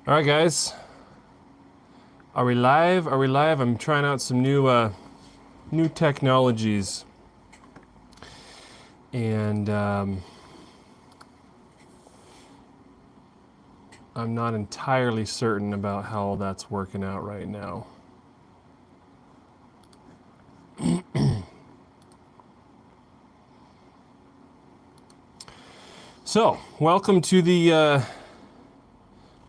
All right, guys. Are we live? Are we live? I'm trying out some new technologies, and I'm not entirely certain about how that's working out right now. So, welcome to the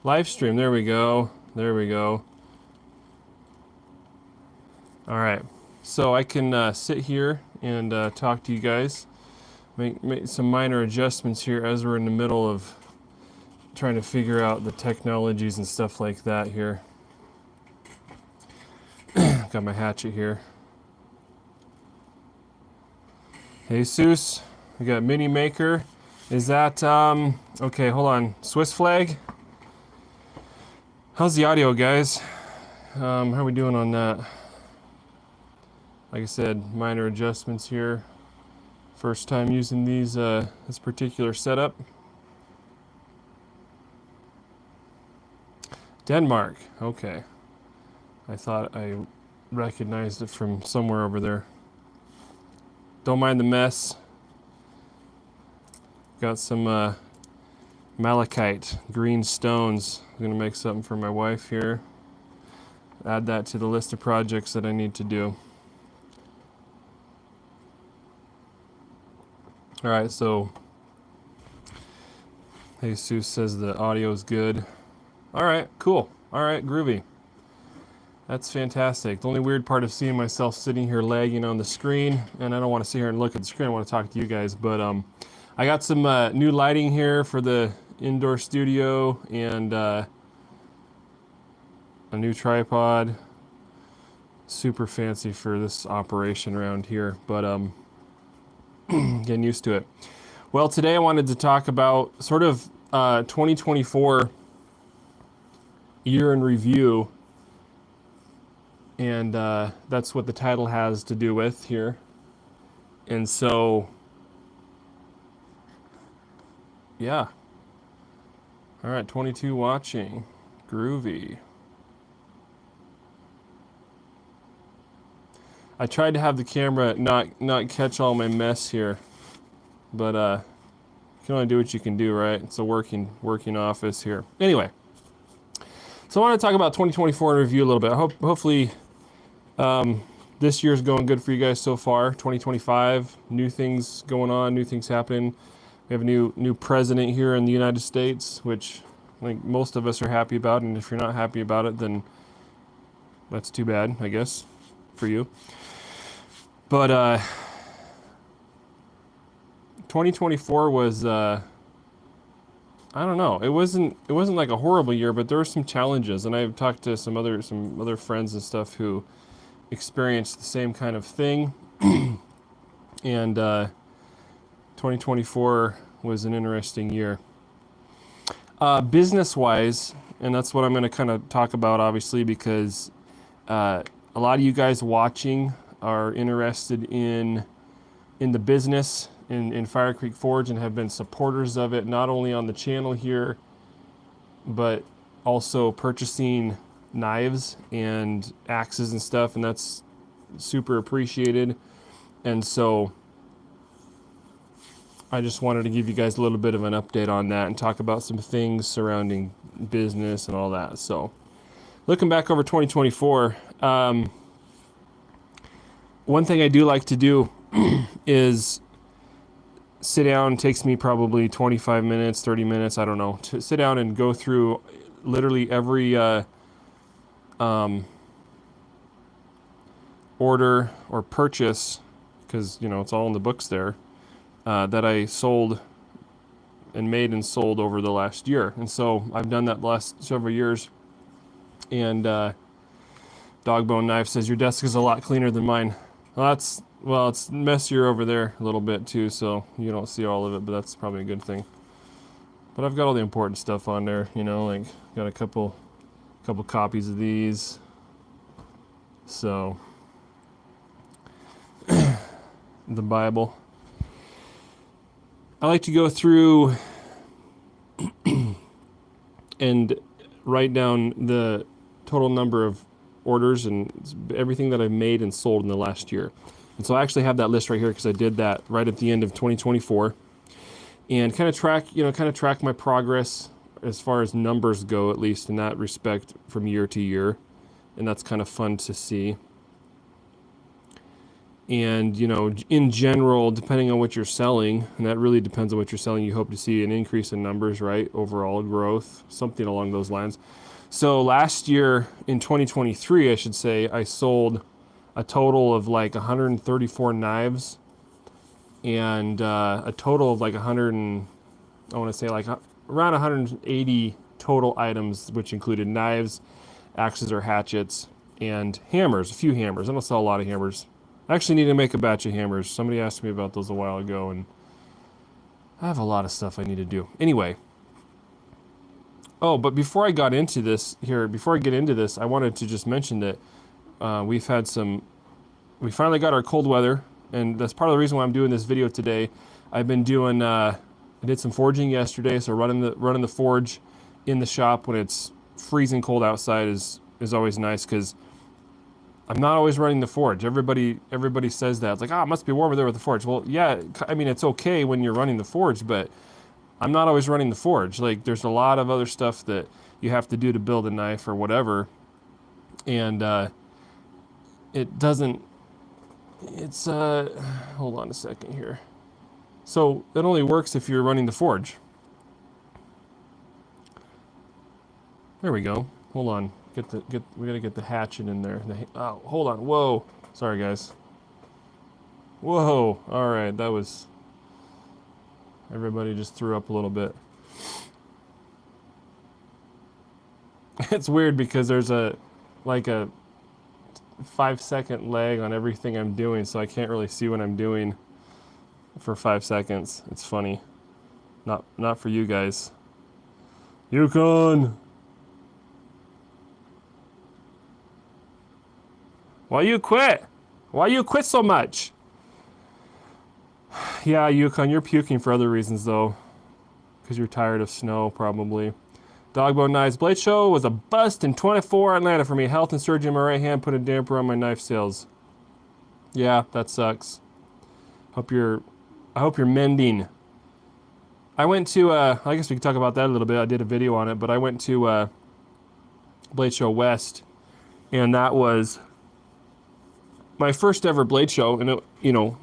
live stream. There we go. There we go. All right. So I can sit here and talk to you guys. Make some minor adjustments here as we're in the middle of trying to figure out the technologies and stuff like that here. Got my hatchet here. Jesus, we got Mini Maker. Is that, okay, hold on. Swiss flag? How's the audio, guys? How are we doing on that? Like I said, minor adjustments here. First time using these, this particular setup. Denmark, okay. I thought I recognized it from somewhere over there. Don't mind the mess. Got some malachite, green stones. I'm gonna make something for my wife here. Add that to the list of projects that I need to do. All right, so Jesus says the audio is good. All right, cool. All right, groovy. That's fantastic. The only weird part of seeing myself sitting here lagging on the screen, and I don't want to sit here and look at the screen, I want to talk to you guys, but I got some new lighting here for the indoor studio and a new tripod. Super fancy for this operation around here, but getting used to it. Well, today I wanted to talk about sort of 2024 year in review, and that's what the title has to do with here. And so, yeah. All right, 22 watching. Groovy. I tried to have the camera not catch all my mess here, but you can only do what you can do, right? It's a working office here. Anyway, so I want to talk about 2024 in review a little bit. Hopefully this year's going good for you guys so far. 2025, new things going on, new things happening. We have a new president here in the United States, which I think most of us are happy about, and if you're not happy about it, then that's too bad, I guess, for you. But 2024 was I don't know. It wasn't like a horrible year, but there were some challenges, and I've talked to some other friends and stuff who experienced the same kind of thing. And 2024 was an interesting year. Business-wise, and that's what I'm going to kind of talk about, obviously, because a lot of you guys watching are interested in the business in Fire Creek Forge and have been supporters of it, not only on the channel here, but also purchasing knives and axes and stuff, and that's super appreciated. And so I just wanted to give you guys a little bit of an update on that and talk about some things surrounding business and all that. So looking back over 2024, one thing I do like to do is sit down. It takes me probably 25 minutes, 30 minutes, I don't know, to sit down and go through literally every order or purchase, because it's all in the books there, that I sold and made and sold over the last year. And so I've done that the last several years. And Dogbone Knife says your desk is a lot cleaner than mine. Well, it's messier over there a little bit too, so you don't see all of it, but that's probably a good thing. But I've got all the important stuff on there, like got a couple copies of these. So the Bible. I like to go through and write down the total number of orders and everything that I've made and sold in the last year. And so I actually have that list right here because I did that right at the end of 2024, and kind of track my progress as far as numbers go, at least in that respect, from year to year. And that's kind of fun to see. And, in general, depending on what you're selling, and that really depends on what you're selling, you hope to see an increase in numbers, right? Overall growth, something along those lines. So last year, in 2023, I should say, I sold a total of like 134 knives and a total of like around 180 total items, which included knives, axes or hatchets, and hammers, a few hammers. I don't sell a lot of hammers. I actually need to make a batch of hammers. Somebody asked me about those a while ago, and I have a lot of stuff I need to do. Anyway. Oh, but before I get into this, I wanted to just mention that we finally got our cold weather, and that's part of the reason why I'm doing this video today. I've been doing, I did some forging yesterday, so running the forge in the shop when it's freezing cold outside is always nice, because I'm not always running the forge. Everybody says that. It's like, it must be warmer there with the forge. Well, yeah, I mean, it's okay when you're running the forge, but I'm not always running the forge. Like, there's a lot of other stuff that you have to do to build a knife or whatever. And hold on a second here. So it only works if you're running the forge. There we go. Hold on. We gotta get the hatchet in there. Hold on. Whoa. Sorry, guys. Whoa. All right. Everybody just threw up a little bit. It's weird because there's a 5-second lag on everything I'm doing, so I can't really see what I'm doing for 5 seconds. It's funny. Not for you guys. Yukon! Why you quit? Why you quit so much? Yeah, Yukon, you're puking for other reasons, though. Because you're tired of snow, probably. Dogbone Knives Blade Show was a bust in 24 Atlanta for me. Health and surgery in my right hand put a damper on my knife sales. Yeah, that sucks. I hope you're mending. I went to, I guess we could talk about that a little bit. I did a video on it, but I went to Blade Show West, and that was my first ever Blade Show, and it,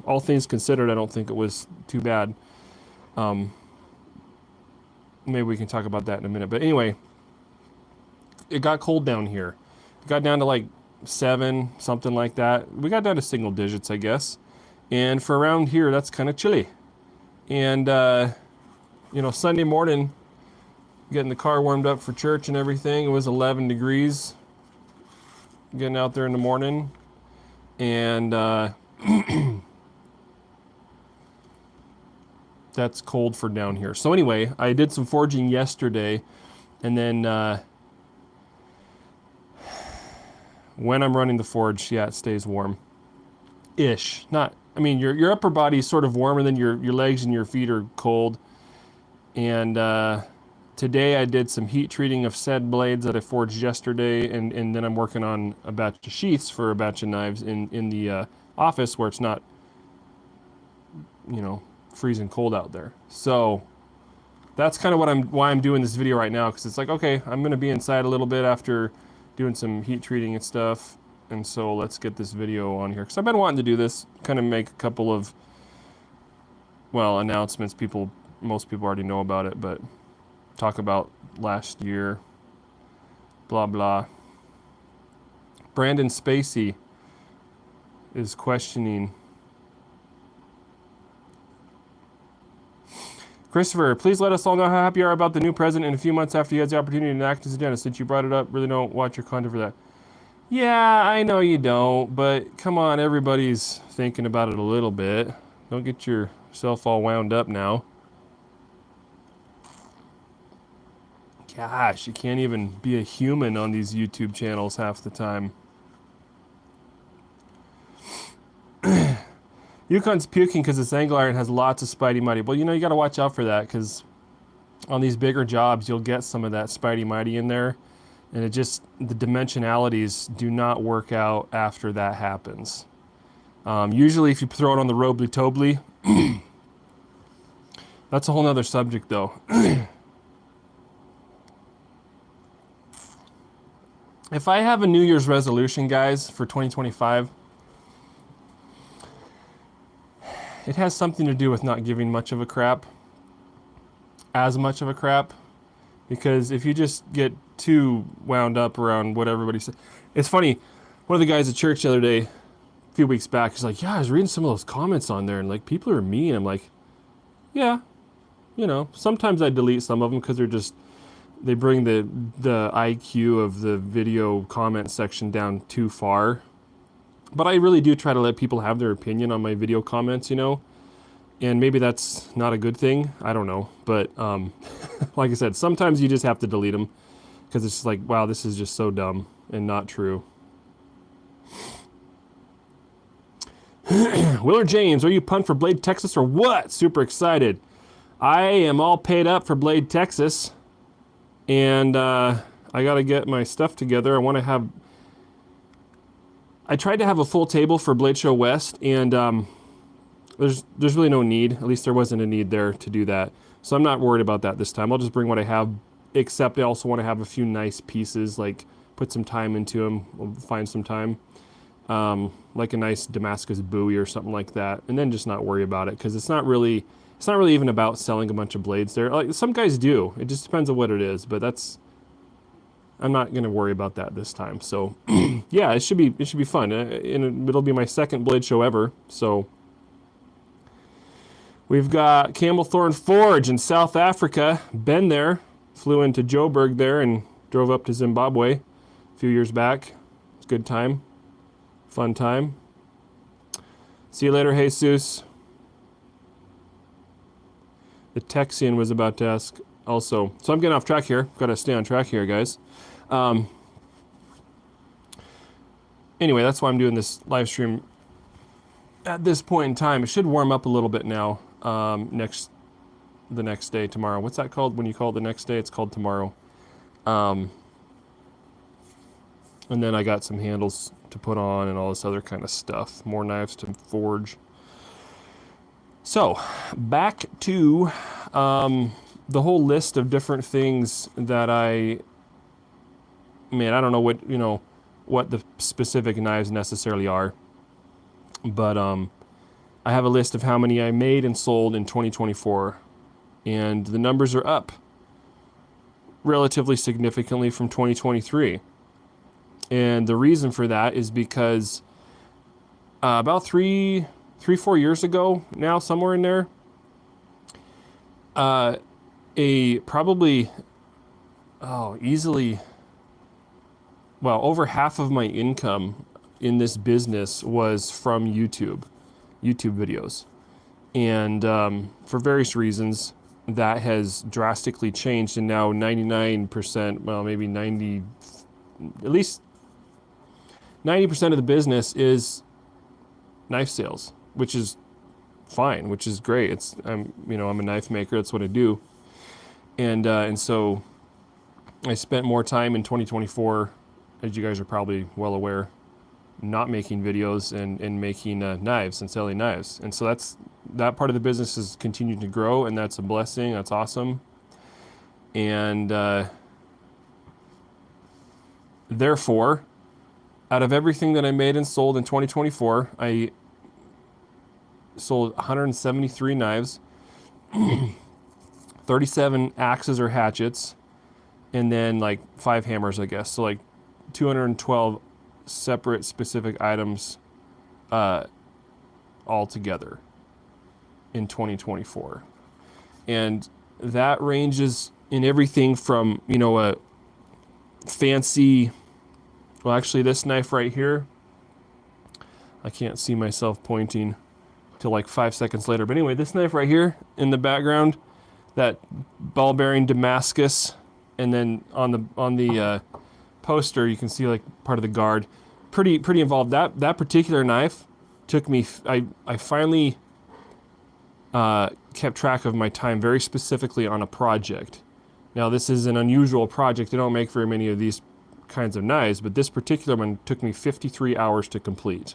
all things considered, I don't think it was too bad. Maybe we can talk about that in a minute. But anyway, it got cold down here. It got down to like 7, something like that. We got down to single digits, I guess. And for around here, that's kind of chilly. And, Sunday morning, getting the car warmed up for church and everything, it was 11 degrees getting out there in the morning. And that's cold for down here. So anyway, I did some forging yesterday, and then when I'm running the forge, yeah, it stays warm-ish. Your upper body is sort of warmer than your legs and your feet are cold. And today I did some heat treating of said blades that I forged yesterday, and then I'm working on a batch of sheaths for a batch of knives in the office where it's not, freezing cold out there. So that's kind of why I'm doing this video right now, because it's like, okay, I'm going to be inside a little bit after doing some heat treating and stuff, and so let's get this video on here, because I've been wanting to do this, kind of make a couple of, announcements. Most people already know about it, but talk about last year, blah blah. Brandon Spacey is questioning. Christopher, please let us all know how happy you are about the new president in a few months after he has the opportunity to enact his agenda. Since you brought it up, really don't watch your content for that. Yeah, I know you don't, but come on, everybody's thinking about it a little bit. Don't get yourself all wound up now. Gosh, you can't even be a human on these YouTube channels half the time. Yukon's puking because this angle iron has lots of Spidey Mighty. Well, you got to watch out for that, because on these bigger jobs, you'll get some of that Spidey Mighty in there. And it just, the dimensionalities do not work out after that happens. Usually if you throw it on the Robley-Tobley, that's a whole nother subject though. If I have a New Year's resolution, guys, for 2025, it has something to do with not giving much of a crap, as much of a crap, because if you just get too wound up around what everybody says. It's funny, one of the guys at church the other day, a few weeks back, he's like, yeah, I was reading some of those comments on there, and like, people are mean. I'm like, yeah, you know, sometimes I delete some of them because they're just, they bring the IQ of the video comment section down too far. But I really do try to let people have their opinion on my video comments, you know. And maybe that's not a good thing. I don't know. But like I said, sometimes you just have to delete them because it's just like, wow, this is just so dumb and not true. Willard James, are you pumped for Blade, Texas or what? Super excited. I am all paid up for Blade, Texas. And I got to get my stuff together. I tried to have a full table for Blade Show West, and there's really no need. At least there wasn't a need there to do that. So I'm not worried about that this time. I'll just bring what I have, except I also want to have a few nice pieces, like put some time into them. We'll find some time. Like a nice Damascus buoy or something like that, and then just not worry about it, because it's not really even about selling a bunch of blades there. Like some guys do. It just depends on what it is, but I'm not going to worry about that this time. So yeah, it should be fun. And it'll be my second Blade Show ever. So we've got Camelthorne Forge in South Africa. Been there. Flew into Joburg there and drove up to Zimbabwe a few years back. It's a good time. Fun time. See you later, Jesus. The Texian was about to ask also. So I'm getting off track here. Got to stay on track here, guys. Anyway, that's why I'm doing this live stream at this point in time. It should warm up a little bit now. The next day, tomorrow. What's that called when you call it the next day? It's called tomorrow. And then I got some handles to put on and all this other kind of stuff. More knives to forge. So, back to the whole list of different things that I don't know what the specific knives necessarily are. But I have a list of how many I made and sold in 2024. And the numbers are up relatively significantly from 2023. And the reason for that is because about 3-4 years ago now, somewhere in there, easily, well, over half of my income in this business was from YouTube videos. And for various reasons, that has drastically changed, and now 99%, well, maybe 90, at least 90% of the business is knife sales, which is fine, which is great. I'm a knife maker. That's what I do. And so I spent more time in 2024, as you guys are probably well aware, not making videos and making knives and selling knives. And so that part of the business has continued to grow, and that's a blessing. That's awesome. And therefore, out of everything that I made and sold in 2024, I sold 173 knives, 37 axes or hatchets, and then like 5 hammers, I guess. So like 212 separate specific items all together in 2024. And that ranges in everything from, a fancy, well, actually this knife right here, I can't see myself pointing till like 5 seconds later. But anyway, this knife right here in the background, that ball bearing Damascus, and then on the poster you can see like part of the guard. Pretty involved. That particular knife took me. I finally kept track of my time very specifically on a project. Now this is an unusual project. They don't make very many of these kinds of knives, but this particular one took me 53 hours to complete.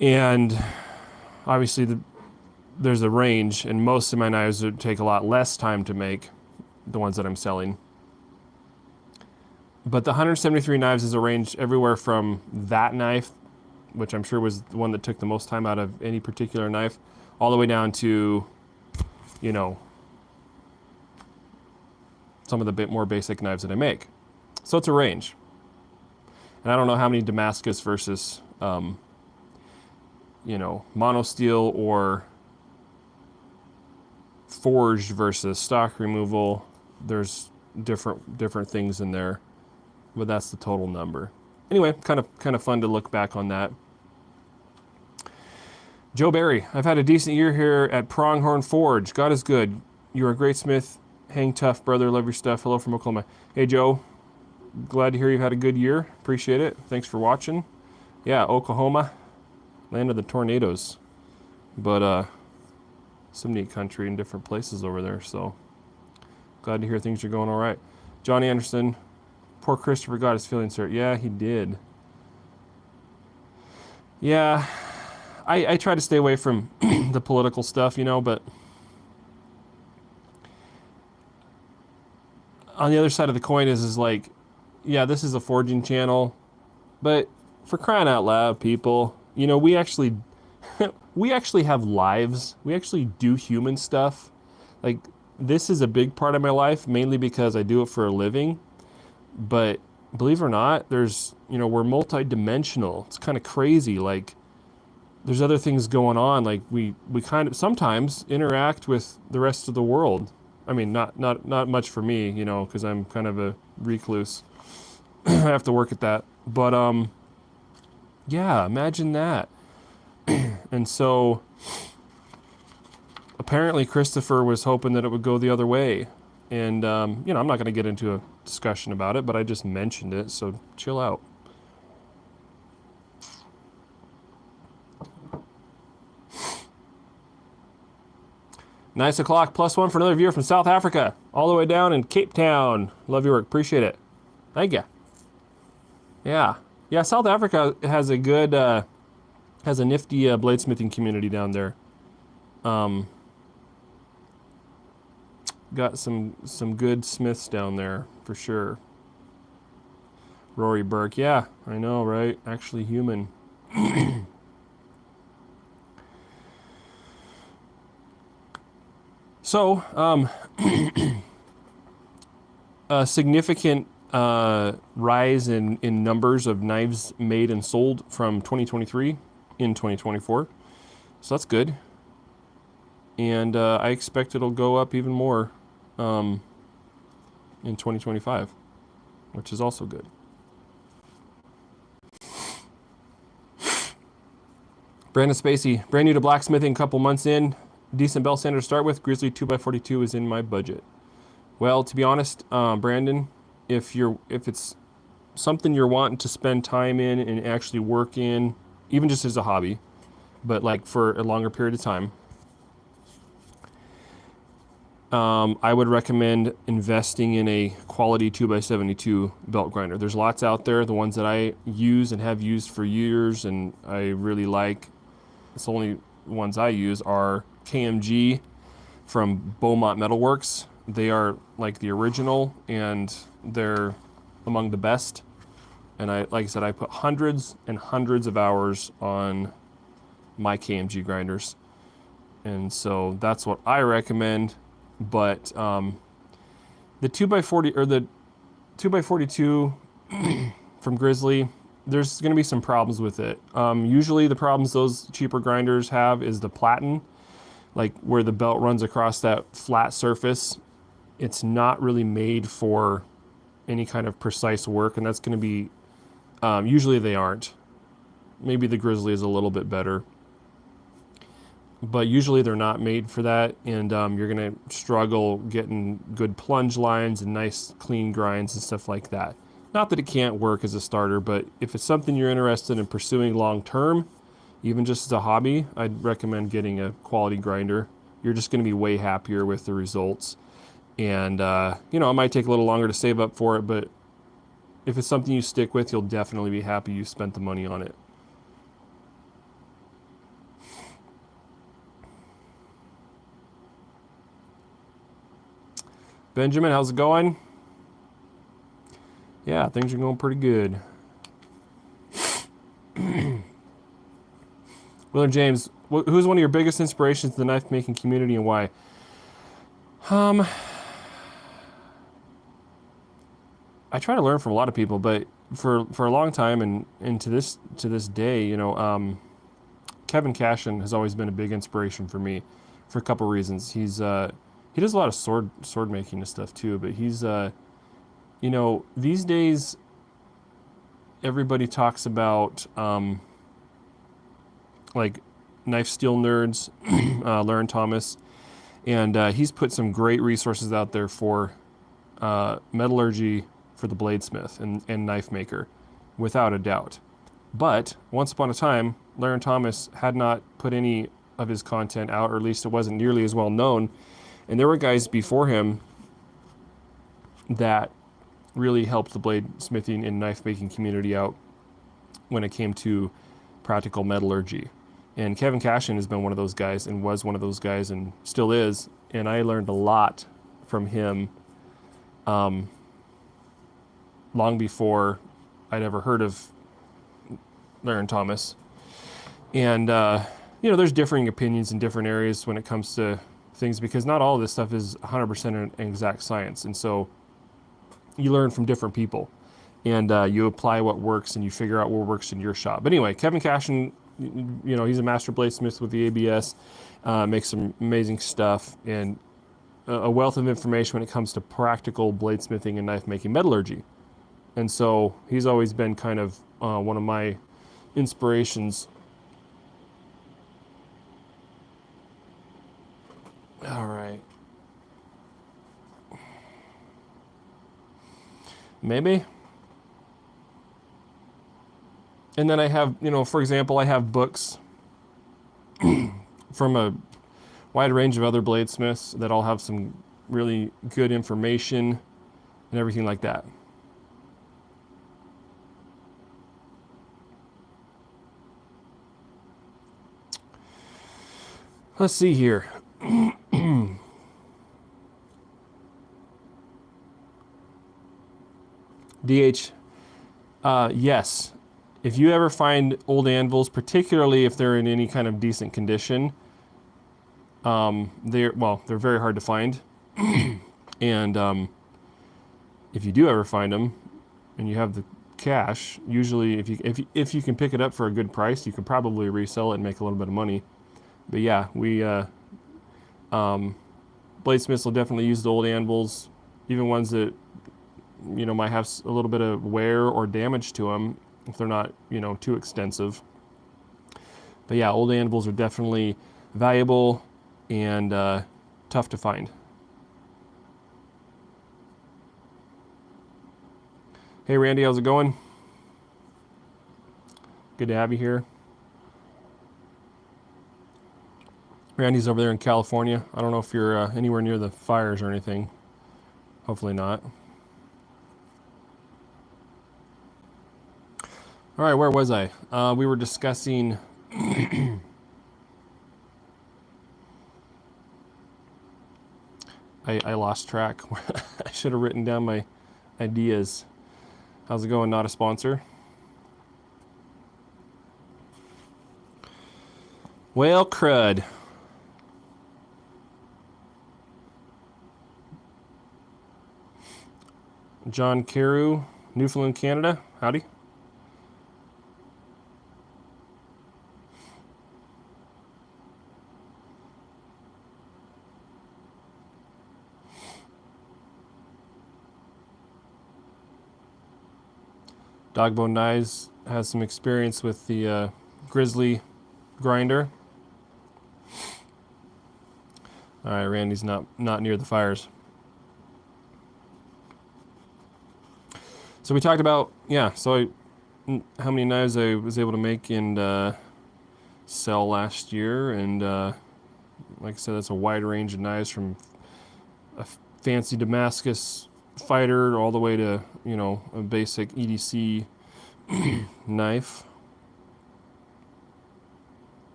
And obviously there's a range, and most of my knives would take a lot less time to make, the ones that I'm selling. But the 173 knives is a range everywhere from that knife, which I'm sure was the one that took the most time out of any particular knife, all the way down to, you know, some of the bit more basic knives that I make. So it's a range. And I don't know how many Damascus versus, you know, monosteel or forged versus stock removal. There's different things in there, but that's the total number. Anyway, kind of fun to look back on that. Joe Barry, I've had a decent year here at Pronghorn Forge. God is good. You're a great smith. Hang tough, brother. Love your stuff. Hello from Oklahoma. Hey, Joe. Glad to hear you've had a good year. Appreciate it. Thanks for watching. Yeah, Oklahoma, land of the tornadoes. But some neat country in different places over there. So glad to hear things are going all right. Johnny Anderson, poor Christopher got his feelings hurt. Yeah, he did. Yeah, I try to stay away from the political stuff, you know, but on the other side of the coin is like, yeah, this is a forging channel, but for crying out loud, people, you know, we actually have lives. We actually do human stuff. Like, this is a big part of my life, mainly because I do it for a living. But believe it or not, there's, you know, we're multi-dimensional. It's kind of crazy. Like, there's other things going on. Like, we kind of sometimes interact with the rest of the world. I mean, not much for me, you know, because I'm kind of a recluse. I have to work at that. But yeah, imagine that. And so apparently Christopher was hoping that it would go the other way. And, you know, I'm not going to get into a discussion about it, but I just mentioned it, so chill out. Nice o'clock, +1 for another viewer from South Africa, all the way down in Cape Town. Love your work, appreciate it. Thank you. Yeah, South Africa has a good, has a nifty bladesmithing community down there. Got some good smiths down there, for sure. Rory Burke, yeah, I know, right? Actually human. So, a significant rise in numbers of knives made and sold from 2023 in 2024. So that's good. And I expect it'll go up even more in 2025, which is also good. Brandon Spacey, brand new to blacksmithing, couple months in. Decent belt sander to start with. Grizzly 2x42 is in my budget. Well, to be honest, Brandon, if it's something you're wanting to spend time in and actually work in, even just as a hobby, but like for a longer period of time, I would recommend investing in a quality 2x72 belt grinder. There's lots out there. The ones that I use and have used for years and I really like, it's the only ones I use are KMG from Beaumont Metalworks. They are like the original and they're among the best. And like I said, I put hundreds and hundreds of hours on my KMG grinders. And so that's what I recommend. But the 2x40 or the 2x42 from Grizzly, there's going to be some problems with it. Usually the problems those cheaper grinders have is the platen, like where the belt runs across that flat surface. It's not really made for any kind of precise work, and that's going to be, usually they aren't. Maybe the Grizzly is a little bit better. But usually they're not made for that, and you're going to struggle getting good plunge lines and nice clean grinds and stuff like that. Not that it can't work as a starter, but if it's something you're interested in pursuing long term, even just as a hobby, I'd recommend getting a quality grinder. You're just going to be way happier with the results. And, you know, it might take a little longer to save up for it, but if it's something you stick with, you'll definitely be happy you spent the money on it. Benjamin, how's it going? Yeah, things are going pretty good. William James, who's one of your biggest inspirations in the knife making community and why? I try to learn from a lot of people, but for a long time and to this day, Kevin Cashin has always been a big inspiration for me, for a couple reasons. He does a lot of sword making and stuff too, but he's these days everybody talks about like knife steel nerds, Lauren Thomas, and he's put some great resources out there for metallurgy for the bladesmith and knife maker, without a doubt. But once upon a time, Lauren Thomas had not put any of his content out, or at least it wasn't nearly as well known. And there were guys before him that really helped the bladesmithing and knife making community out when it came to practical metallurgy. And Kevin Cashin has been one of those guys, and was one of those guys, and still is. And I learned a lot from him long before I'd ever heard of Lauren Thomas. And, there's differing opinions in different areas when it comes to things, because not all of this stuff is 100% an exact science. And so you learn from different people, and you apply what works, and you figure out what works in your shop. But anyway, Kevin Cashin, he's a master bladesmith with the ABS, makes some amazing stuff, and a wealth of information when it comes to practical bladesmithing and knife making metallurgy. And so he's always been kind of one of my inspirations. All right. Maybe. And then I have, for example, I have books from a wide range of other bladesmiths that all have some really good information and everything like that. Let's see here. DH, yes. If you ever find old anvils, particularly if they're in any kind of decent condition, they're very hard to find. And if you do ever find them, and you have the cash, usually if you can pick it up for a good price, you can probably resell it and make a little bit of money. But yeah, we bladesmiths will definitely use the old anvils, even ones that might have a little bit of wear or damage to them if they're not too extensive. But yeah, old anvils are definitely valuable and tough to find. Hey Randy, how's it going? Good to have you here. Randy's over there in California. I don't know if you're anywhere near the fires or anything. Hopefully not. All right, where was I? We were discussing I lost track. I should have written down my ideas. How's it going? Not a sponsor. Well, crud. John Carew, Newfoundland, Canada. Howdy. Dogbone Knives has some experience with the Grizzly grinder. All right, Randy's not near the fires. So we talked about, how many knives I was able to make and sell last year. And like I said, that's a wide range of knives, from a fancy Damascus fighter all the way to, a basic EDC knife.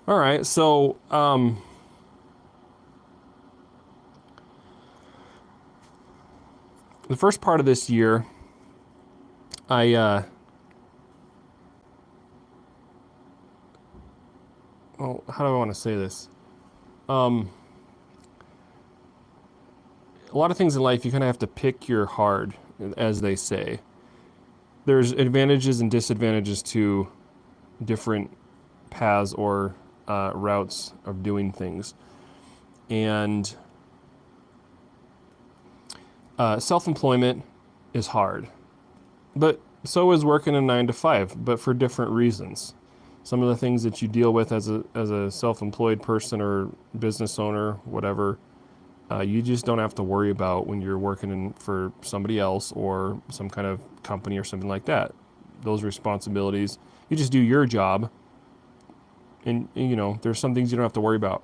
All right, so the first part of this year, I well, how do I want to say this? A lot of things in life you kind of have to pick your hard, as they say. There's advantages and disadvantages to different paths or routes of doing things, and self-employment is hard, but so is working a 9 to 5, but for different reasons. Some of the things that you deal with as a self-employed person or business owner, whatever, you just don't have to worry about when you're working for somebody else or some kind of company or something like that. Those responsibilities, you just do your job, and there's some things you don't have to worry about.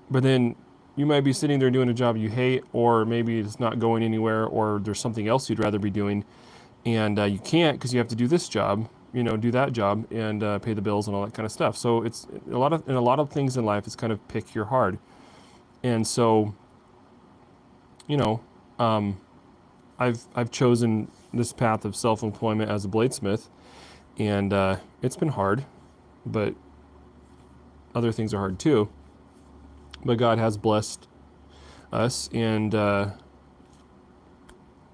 But then you might be sitting there doing a job you hate, or maybe it's not going anywhere, or there's something else you'd rather be doing, and you can't because you have to do this job, do that job, and pay the bills and all that kind of stuff. So it's a lot of things in life. It's kind of pick your hard, and so, I've chosen this path of self-employment as a bladesmith, and it's been hard, but other things are hard too. But God has blessed us, and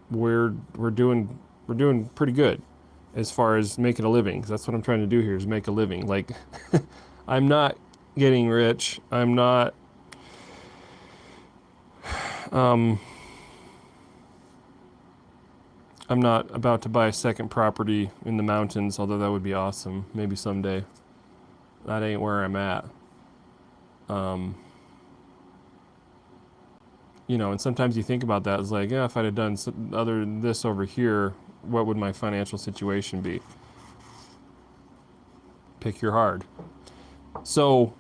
we're doing pretty good as far as making a living. 'Cause that's what I'm trying to do here, is make a living. Like, I'm not getting rich. I'm not. I'm not about to buy a second property in the mountains, although that would be awesome. Maybe someday. That ain't where I'm at. And sometimes you think about that. It's like, yeah, if I'd have done other than this over here, what would my financial situation be? Pick your hard. So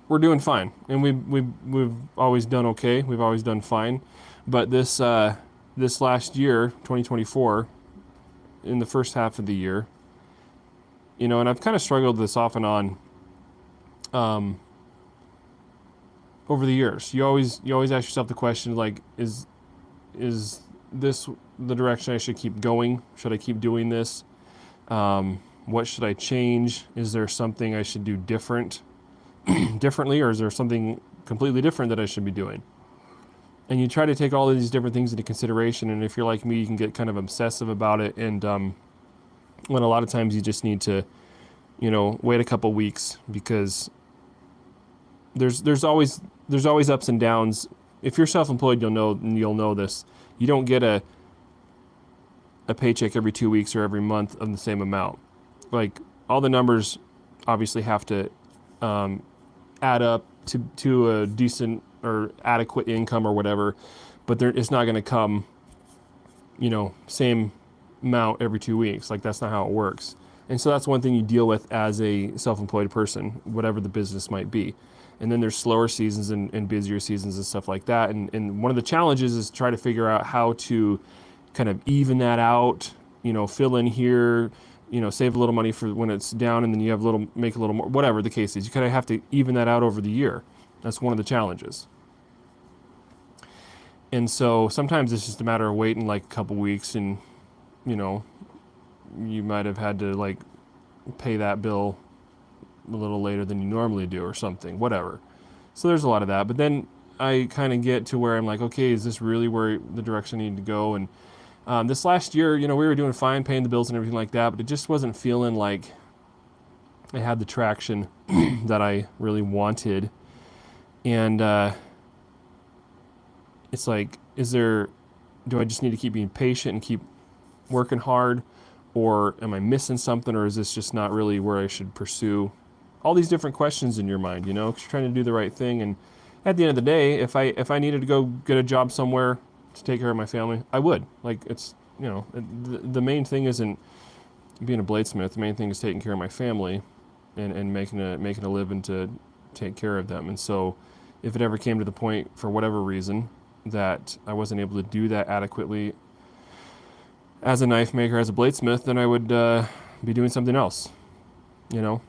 we're doing fine, and we've always done okay. We've always done fine, but this last year, 2024, in the first half of the year, and I've kind of struggled with this off and on. Over the years, you always ask yourself the question, like, is this the direction I should keep going? Should I keep doing this? What should I change? Is there something I should do differently, or is there something completely different that I should be doing? And you try to take all of these different things into consideration, and if you're like me, you can get kind of obsessive about it, and when a lot of times you just need to, wait a couple weeks, because there's always ups and downs. If you're self-employed, you'll know this. You don't get a paycheck every 2 weeks or every month of the same amount. Like, all the numbers obviously have to add up to a decent or adequate income or whatever, but it's not going to come, same amount every 2 weeks. Like, that's not how it works. And so that's one thing you deal with as a self-employed person, whatever the business might be. And then there's slower seasons and busier seasons and stuff like that. And one of the challenges is try to figure out how to kind of even that out, fill in here, save a little money for when it's down, and then you have make a little more, whatever the case is. You kind of have to even that out over the year. That's one of the challenges. And so sometimes it's just a matter of waiting like a couple weeks, and, you might have had to like pay that bill a little later than you normally do or something, whatever. So there's a lot of that. But then I kind of get to where I'm like, okay, is this really where the direction I need to go? And this last year, we were doing fine, paying the bills and everything like that, but it just wasn't feeling like I had the traction that I really wanted. And it's like, do I just need to keep being patient and keep working hard? Or am I missing something? Or is this just not really where I should pursue? All these different questions in your mind, because you're trying to do the right thing. And at the end of the day, if I needed to go get a job somewhere to take care of my family, I would. Like, it's, the main thing isn't being a bladesmith. The main thing is taking care of my family and making a living to take care of them. And so if it ever came to the point, for whatever reason, that I wasn't able to do that adequately as a knife maker, as a bladesmith, then I would be doing something else, you know.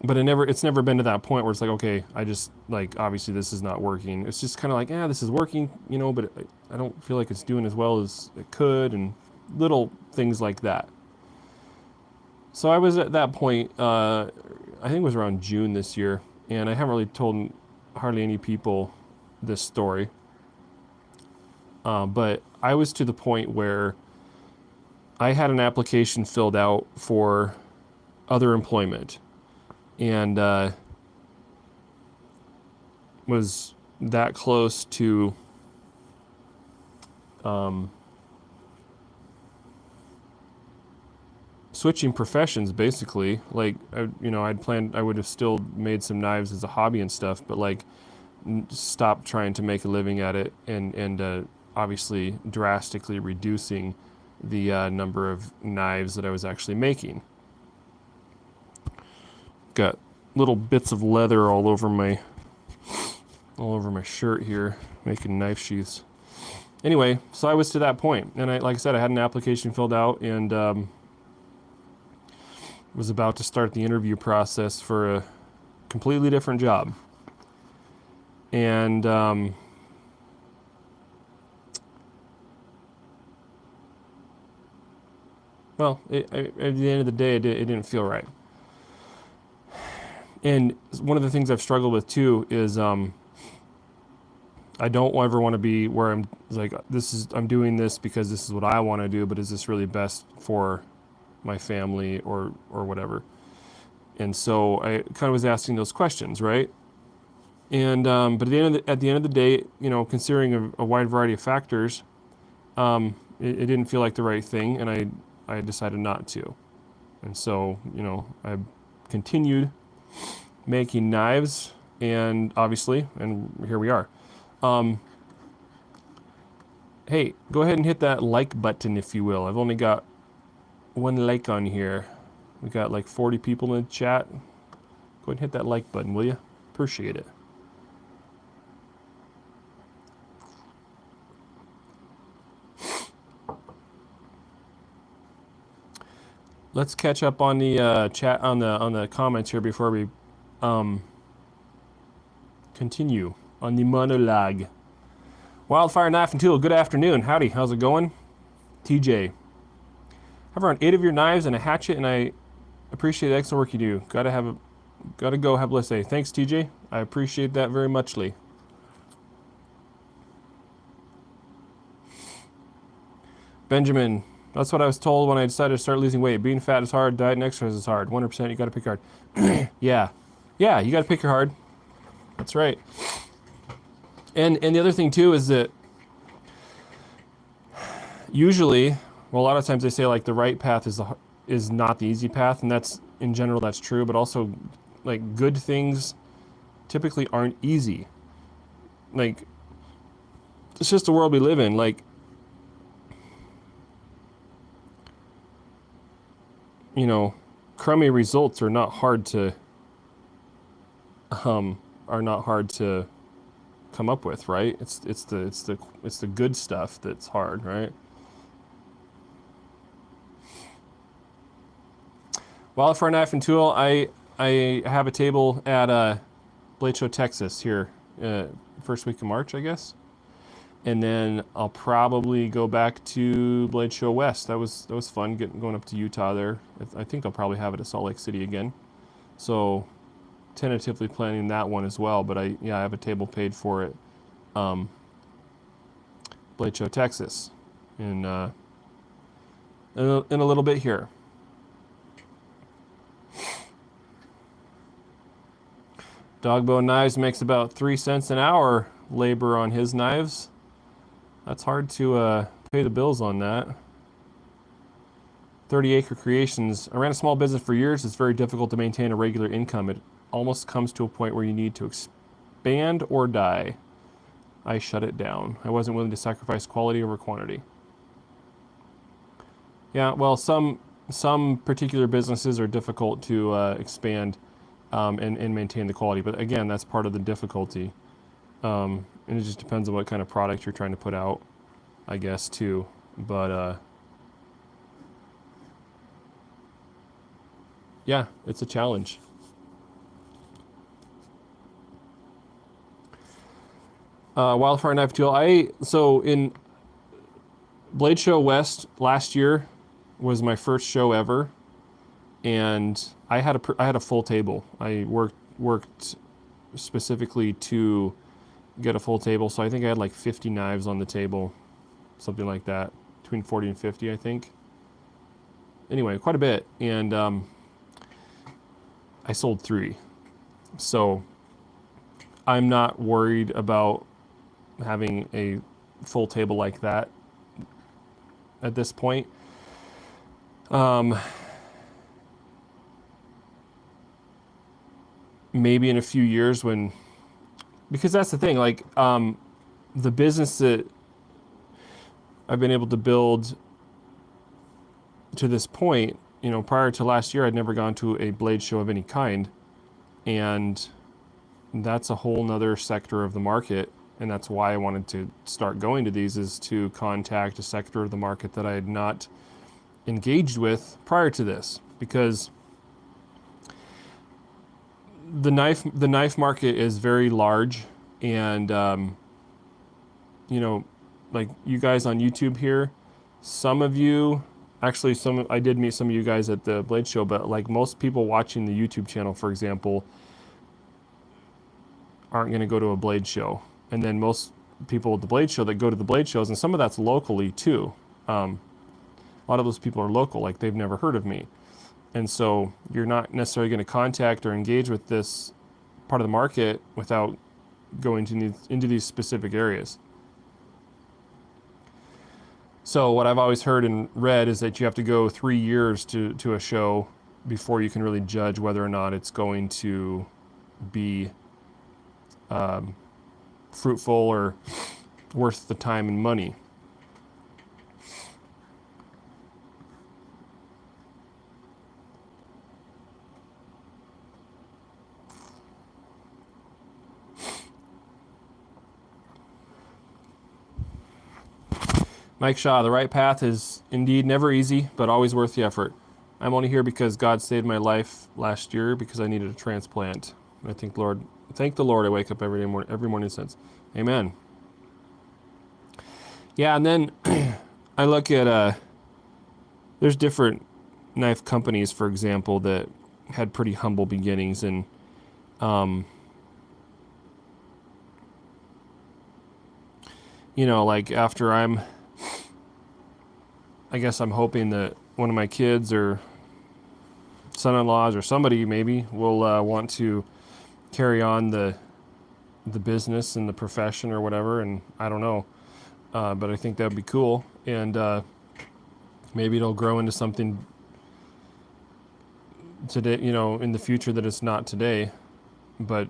But it's never been to that point where it's like, okay, I just, like, obviously this is not working. It's just kind of like, yeah, this is working, you know, but I don't feel like it's doing as well as it could, and little things like that. So I was at that point, I think it was around June this year, and I haven't really told hardly any people this story. But I was to the point where I had an application filled out for other employment, and was that close to switching professions, basically. Like, I'd planned, I would have still made some knives as a hobby and stuff, but like stopped trying to make a living at it, and obviously drastically reducing the number of knives that I was actually making. Got little bits of leather all over my shirt here, making knife sheaths. Anyway, so I was to that point, and like I said, I had an application filled out, and was about to start the interview process for a completely different job. And well, at the end of the day, it didn't feel right. And one of the things I've struggled with too is I don't ever want to be where I'm like, I'm doing this because this is what I want to do, but is this really best for my family or whatever? And so I kind of was asking those questions, right? And but at the end of the day, you know, considering a wide variety of factors, it didn't feel like the right thing, and I decided not to. And so, you know, I continued making knives, and obviously, and here we are. Hey, go ahead and hit that like button, if you will. I've only got one like on here. We got like 40 people in the chat. Go ahead and hit that like button, will you? Appreciate it. Let's catch up on the chat, on the comments here before we continue on the monologue. Wildfire Knife and Tool, good afternoon. Howdy, how's it going? TJ. I have around 8 of your knives and a hatchet, and I appreciate the excellent work you do. Gotta go, have a blessed day. Thanks, TJ. I appreciate that very muchly. Benjamin, that's what I was told when I decided to start losing weight. Being fat is hard, diet and exercise is hard. 100%, you gotta pick hard. Yeah, you gotta pick your hard. That's right. And the other thing too is that usually, well, a lot of times they say like the right path is not the easy path, and that's, in general, that's true, but also like good things typically aren't easy. Like, it's just the world we live in. Like, you know, crummy results are not hard to come up with, right? It's the good stuff that's hard, right? Wildfire Knife and Tool, I have a table at Blade Show Texas here, first week of March, I guess. And then I'll probably go back to Blade Show West. That was fun, going up to Utah there. I think I'll probably have it at Salt Lake City again. So tentatively planning that one as well, but I have a table paid for it. Blade Show Texas in a little bit here. Dogbow Knives makes about 3 cents an hour labor on his knives. That's hard to pay the bills on that. 30 Acre Creations. I ran a small business for years. It's very difficult to maintain a regular income. It almost comes to a point where you need to expand or die. I shut it down. I wasn't willing to sacrifice quality over quantity. Yeah, well, some particular businesses are difficult to expand and maintain the quality. But again, that's part of the difficulty. And it just depends on what kind of product you're trying to put out, I guess, too. But yeah, it's a challenge. Wildfire knife tool. So in Blade Show West last year was my first show ever, and I had a full table. I worked specifically to get a full table, so I think I had like 50 knives on the table, something like that, between 40 and 50, I think. Anyway, quite a bit, and I sold 3, so I'm not worried about having a full table like that at this point. Maybe in a few years because that's the thing, like, the business that I've been able to build to this point, prior to last year, I'd never gone to a blade show of any kind. And that's a whole nother sector of the market. And that's why I wanted to start going to these, is to contact a sector of the market that I had not engaged with prior to this. Because the knife market is very large, and like you guys on YouTube here, some of you, actually I did meet some of you guys at the Blade Show, but like most people watching the YouTube channel, for example, aren't going to go to a Blade Show. And then most people at the Blade Show that go to the Blade Shows, and some of that's locally too. A lot of those people are local, like they've never heard of me. And so you're not necessarily going to contact or engage with this part of the market without going into these specific areas. So what I've always heard and read is that you have to go 3 years to a show before you can really judge whether or not it's going to be fruitful or worth the time and money. Mike Shaw, the right path is indeed never easy, but always worth the effort. I'm only here because God saved my life last year because I needed a transplant. I thank the Lord I wake up every morning since. Amen. Yeah, and then I look at, there's different knife companies, for example, that had pretty humble beginnings, and like after I guess I'm hoping that one of my kids or son-in-laws or somebody maybe will want to carry on the business and the profession or whatever, and I don't know, but I think that would be cool, and maybe it'll grow into something today, in the future that it's not today, but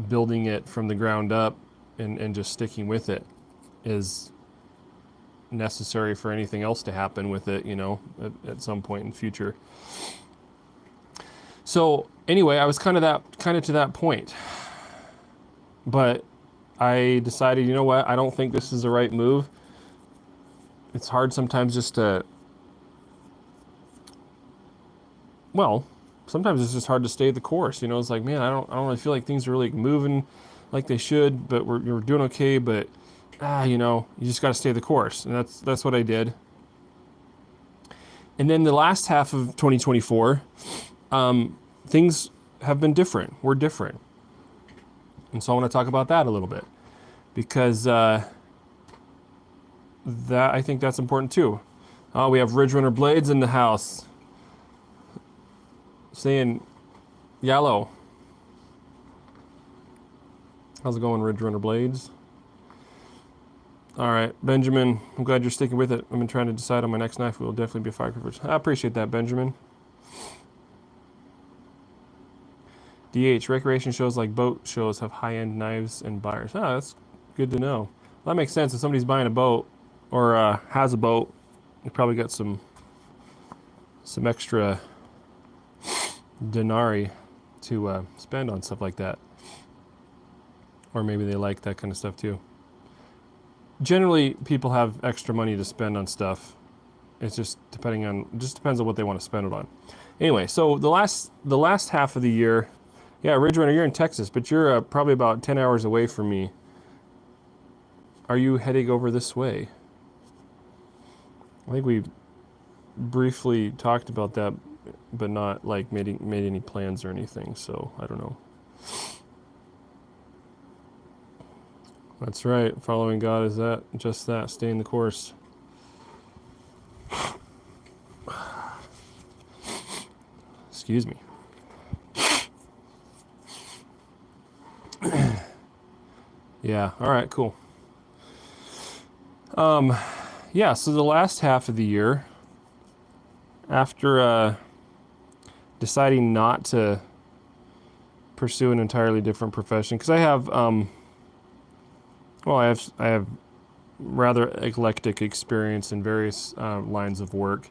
building it from the ground up and just sticking with it is necessary for anything else to happen with it, at some point in the future. So anyway, I was kind of to that point, but I decided, you know what, I don't think this is the right move. It's hard sometimes just to, sometimes it's just hard to stay the course. It's like, man, I don't really feel like things are really moving like they should, but we're doing okay, but you just got to stay the course. And that's what I did. And then the last half of 2024, things have been different. We're different. And so I want to talk about that a little bit, because I think that's important too. We have Ridge Runner Blades in the house. Saying yellow. How's it going, Ridge Runner Blades? All right, Benjamin, I'm glad you're sticking with it. I've been trying to decide on my next knife. It will definitely be a Fireclippers. I appreciate that, Benjamin. DH, recreation shows like boat shows have high-end knives and buyers. That's good to know. Well, that makes sense. If somebody's buying a boat or has a boat, they probably got some extra denarii to spend on stuff like that. or maybe they like that kind of stuff too. Generally, people have extra money to spend on stuff. It's just depends on what they want to spend it on. Anyway, so the last half of the year, yeah, Ridge Runner, you're in Texas, but you're probably about 10 hours away from me. Are you heading over this way? I think we briefly talked about that, but not like made any plans or anything. So I don't know. That's right. Following God is just that. Staying the course. Excuse me. Yeah. All right. Cool. Yeah. So the last half of the year, after deciding not to pursue an entirely different profession, because I have I have rather eclectic experience in various lines of work,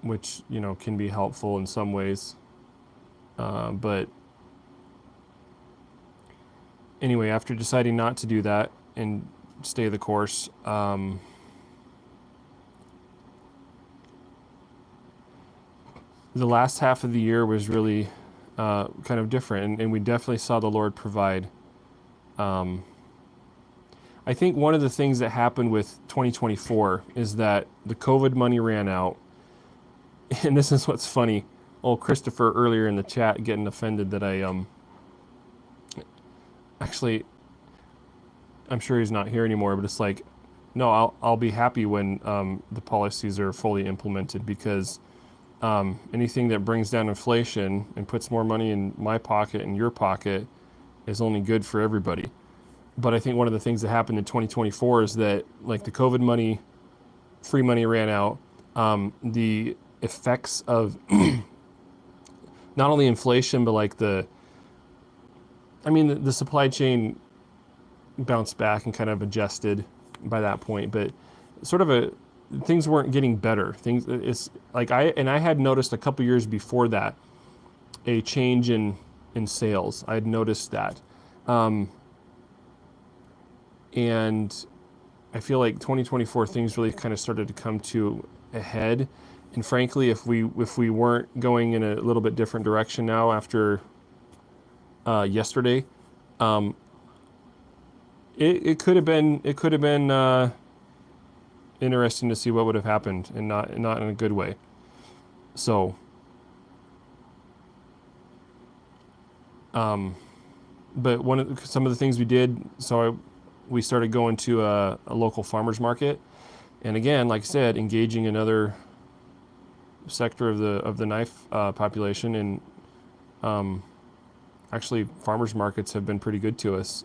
which can be helpful in some ways, but anyway, after deciding not to do that and stay the course, the last half of the year was really kind of different, and we definitely saw the Lord provide. I think one of the things that happened with 2024 is that the COVID money ran out, and this is what's funny. Old Christopher earlier in the chat getting offended that actually, I'm sure he's not here anymore, but it's like, no, I'll be happy when the policies are fully implemented, because anything that brings down inflation and puts more money in my pocket and your pocket is only good for everybody. But I think one of the things that happened in 2024 is that, like, the COVID money, free money ran out. The effects of not only inflation, but like the supply chain bounced back and kind of adjusted by that point, but things weren't getting better. It's like I had noticed a couple years before that a change in sales. I had noticed that, and I feel like 2024 things really kind of started to come to a head. And frankly, if we weren't going in a little bit different direction now after yesterday, it could have been interesting to see what would have happened, and not in a good way. So, but some of the things we did, we started going to a local farmers market, and again, like I said, engaging another sector of the knife population, and actually farmers markets have been pretty good to us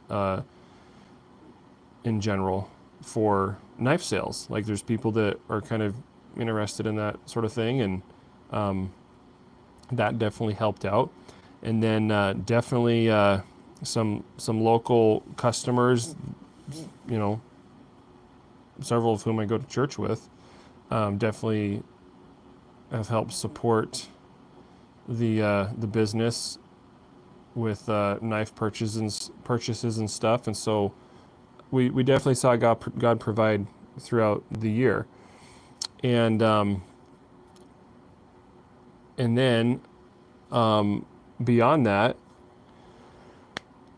in general for knife sales. Like, there's people that are kind of interested in that sort of thing, and that definitely helped out. And then definitely some local customers, several of whom I go to church with, definitely have helped support the business with knife purchases and stuff. And so we definitely saw God provide throughout the year. And then beyond that,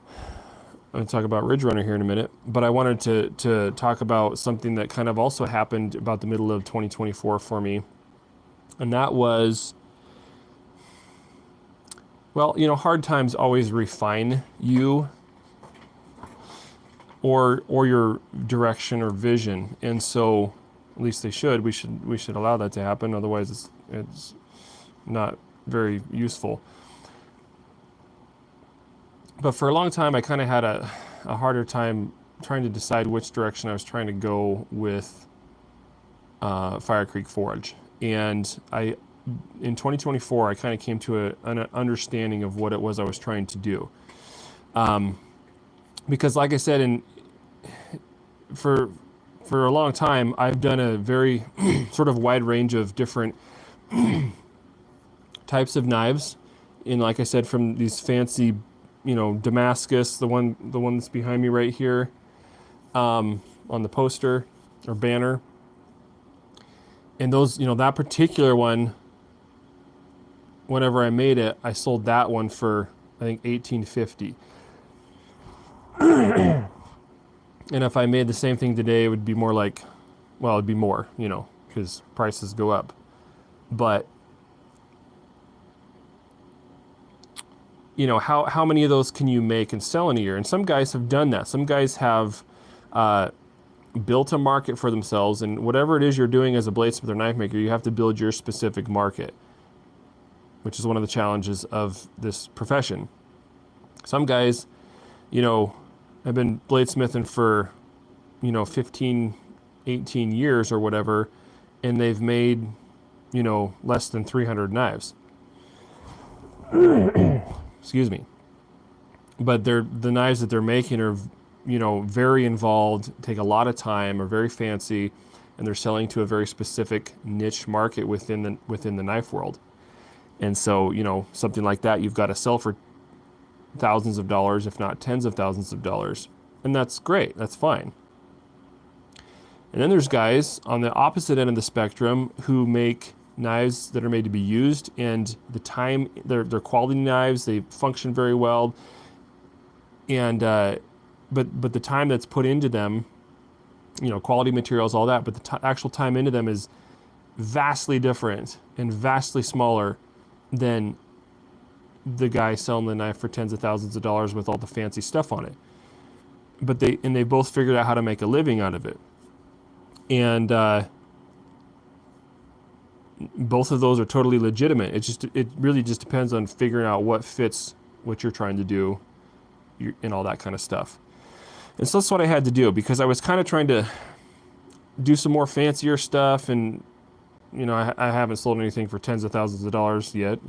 I'm going to talk about Ridge Runner here in a minute, but I wanted to talk about something that kind of also happened about the middle of 2024 for me. And that was, well, hard times always refine you or your direction or vision. And so, at least they should. We should allow that to happen. Otherwise, it's not very useful. But for a long time, I kind of had a harder time trying to decide which direction I was trying to go with Fire Creek Forge. And in 2024, I kind of came to an understanding of what it was I was trying to do. Because, like I said, for a long time, I've done a very sort of wide range of different types of knives, and like I said, from these fancy, Damascus, the one that's behind me right here, on the poster or banner. And those, that particular one, whenever I made it, I sold that one for, I think, $18.50. And if I made the same thing today, it would be more like, well, it'd be more, because prices go up. But, how many of those can you make and sell in a year? And some guys have done that. Some guys have built a market for themselves, and whatever it is you're doing as a bladesmith or knife maker, you have to build your specific market, which is one of the challenges of this profession. Some guys, have been bladesmithing for, 15, 18 years or whatever, and they've made, less than 300 knives. Excuse me. But the knives that they're making are, very involved, take a lot of time, are very fancy, and they're selling to a very specific niche market within the knife world. And so, something like that, you've got to sell for thousands of dollars, if not tens of thousands of dollars. And that's great. That's fine. And then there's guys on the opposite end of the spectrum who make knives that are made to be used, and the time, they're quality knives, they function very well, and but the time that's put into them, quality materials, all that, but the actual time into them is vastly different and vastly smaller than the guy selling the knife for tens of thousands of dollars with all the fancy stuff on it. But they both figured out how to make a living out of it. And both of those are totally legitimate. It really just depends on figuring out what fits what you're trying to do and all that kind of stuff. And so that's what I had to do, because I was kind of trying to do some more fancier stuff, and I haven't sold anything for tens of thousands of dollars yet,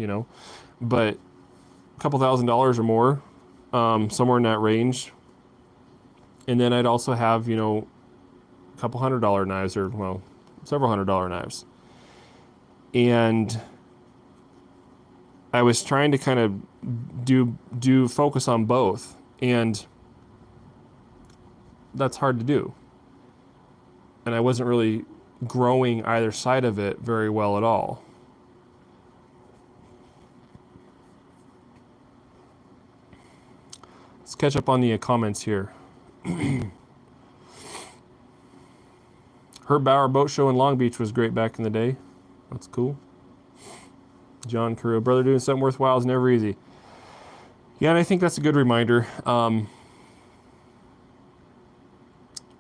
but a couple $1,000s or more, somewhere in that range. And then I'd also have, a couple $100 knives, or, well, several $100 knives. And I was trying to kind of do focus on both, and that's hard to do. And I wasn't really growing either side of it very well at all. Let's catch up on the comments here. Herb Bauer Boat Show in Long Beach was great back in the day. That's cool. John Carrillo, brother, doing something worthwhile is never easy. Yeah, and I think that's a good reminder. I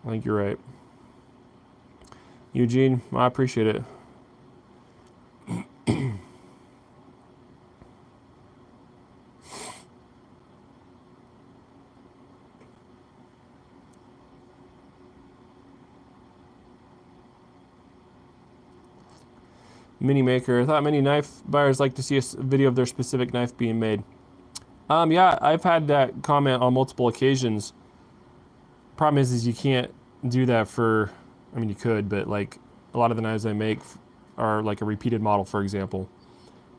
think you're right. Eugene, I appreciate it. Mini Maker, I thought many knife buyers like to see a video of their specific knife being made. Yeah, I've had that comment on multiple occasions. Problem is you can't do that for, I mean, you could, but like a lot of the knives I make are like a repeated model, for example.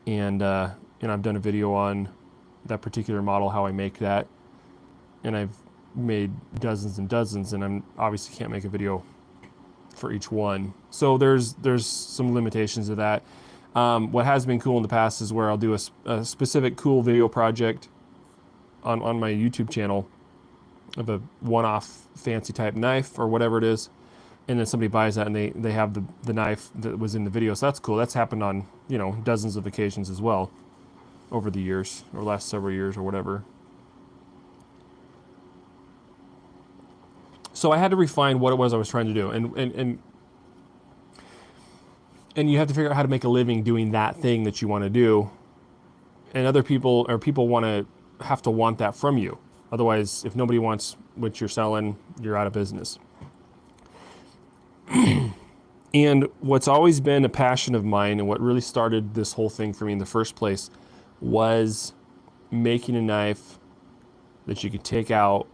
And I've done a video on that particular model, how I make that. And I've made dozens and dozens, and I'm obviously can't make a video for each one. So there's some limitations to that. What has been cool in the past is where I'll do a specific cool video project on my YouTube channel of a one-off fancy type knife or whatever it is, and then somebody buys that and they have the knife that was in the video. So that's cool. That's happened on dozens of occasions as well over the years, or last several years or whatever. So I had to refine what it was I was trying to do, and you have to figure out how to make a living doing that thing that you want to do, and other people have to want that from you. Otherwise, if nobody wants what you're selling, you're out of business. And what's always been a passion of mine, and what really started this whole thing for me in the first place, was making a knife that you could take out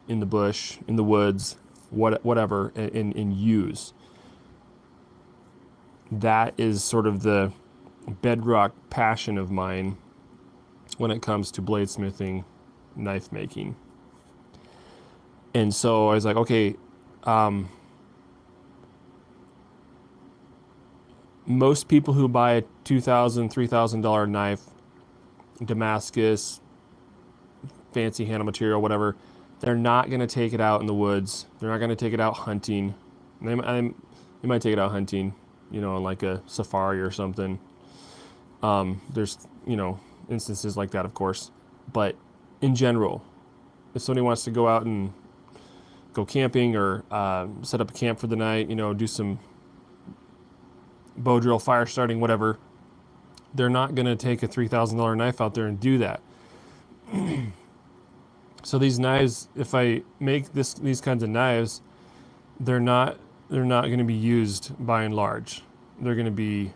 in the bush, in the woods, whatever, and use. That is sort of the bedrock passion of mine when it comes to bladesmithing, knife making. And so I was like, okay, most people who buy a $2,000, $3,000 knife, Damascus, fancy handle material, whatever, they're not going to take it out in the woods. They're not going to take it out hunting. They might take it out hunting, on like a safari or something. There's, instances like that, of course. But in general, if somebody wants to go out and go camping or set up a camp for the night, do some bow drill, fire starting, whatever, they're not going to take a $3,000 knife out there and do that. So these knives, if I make these kinds of knives, they're not going to be used by and large. They're going to be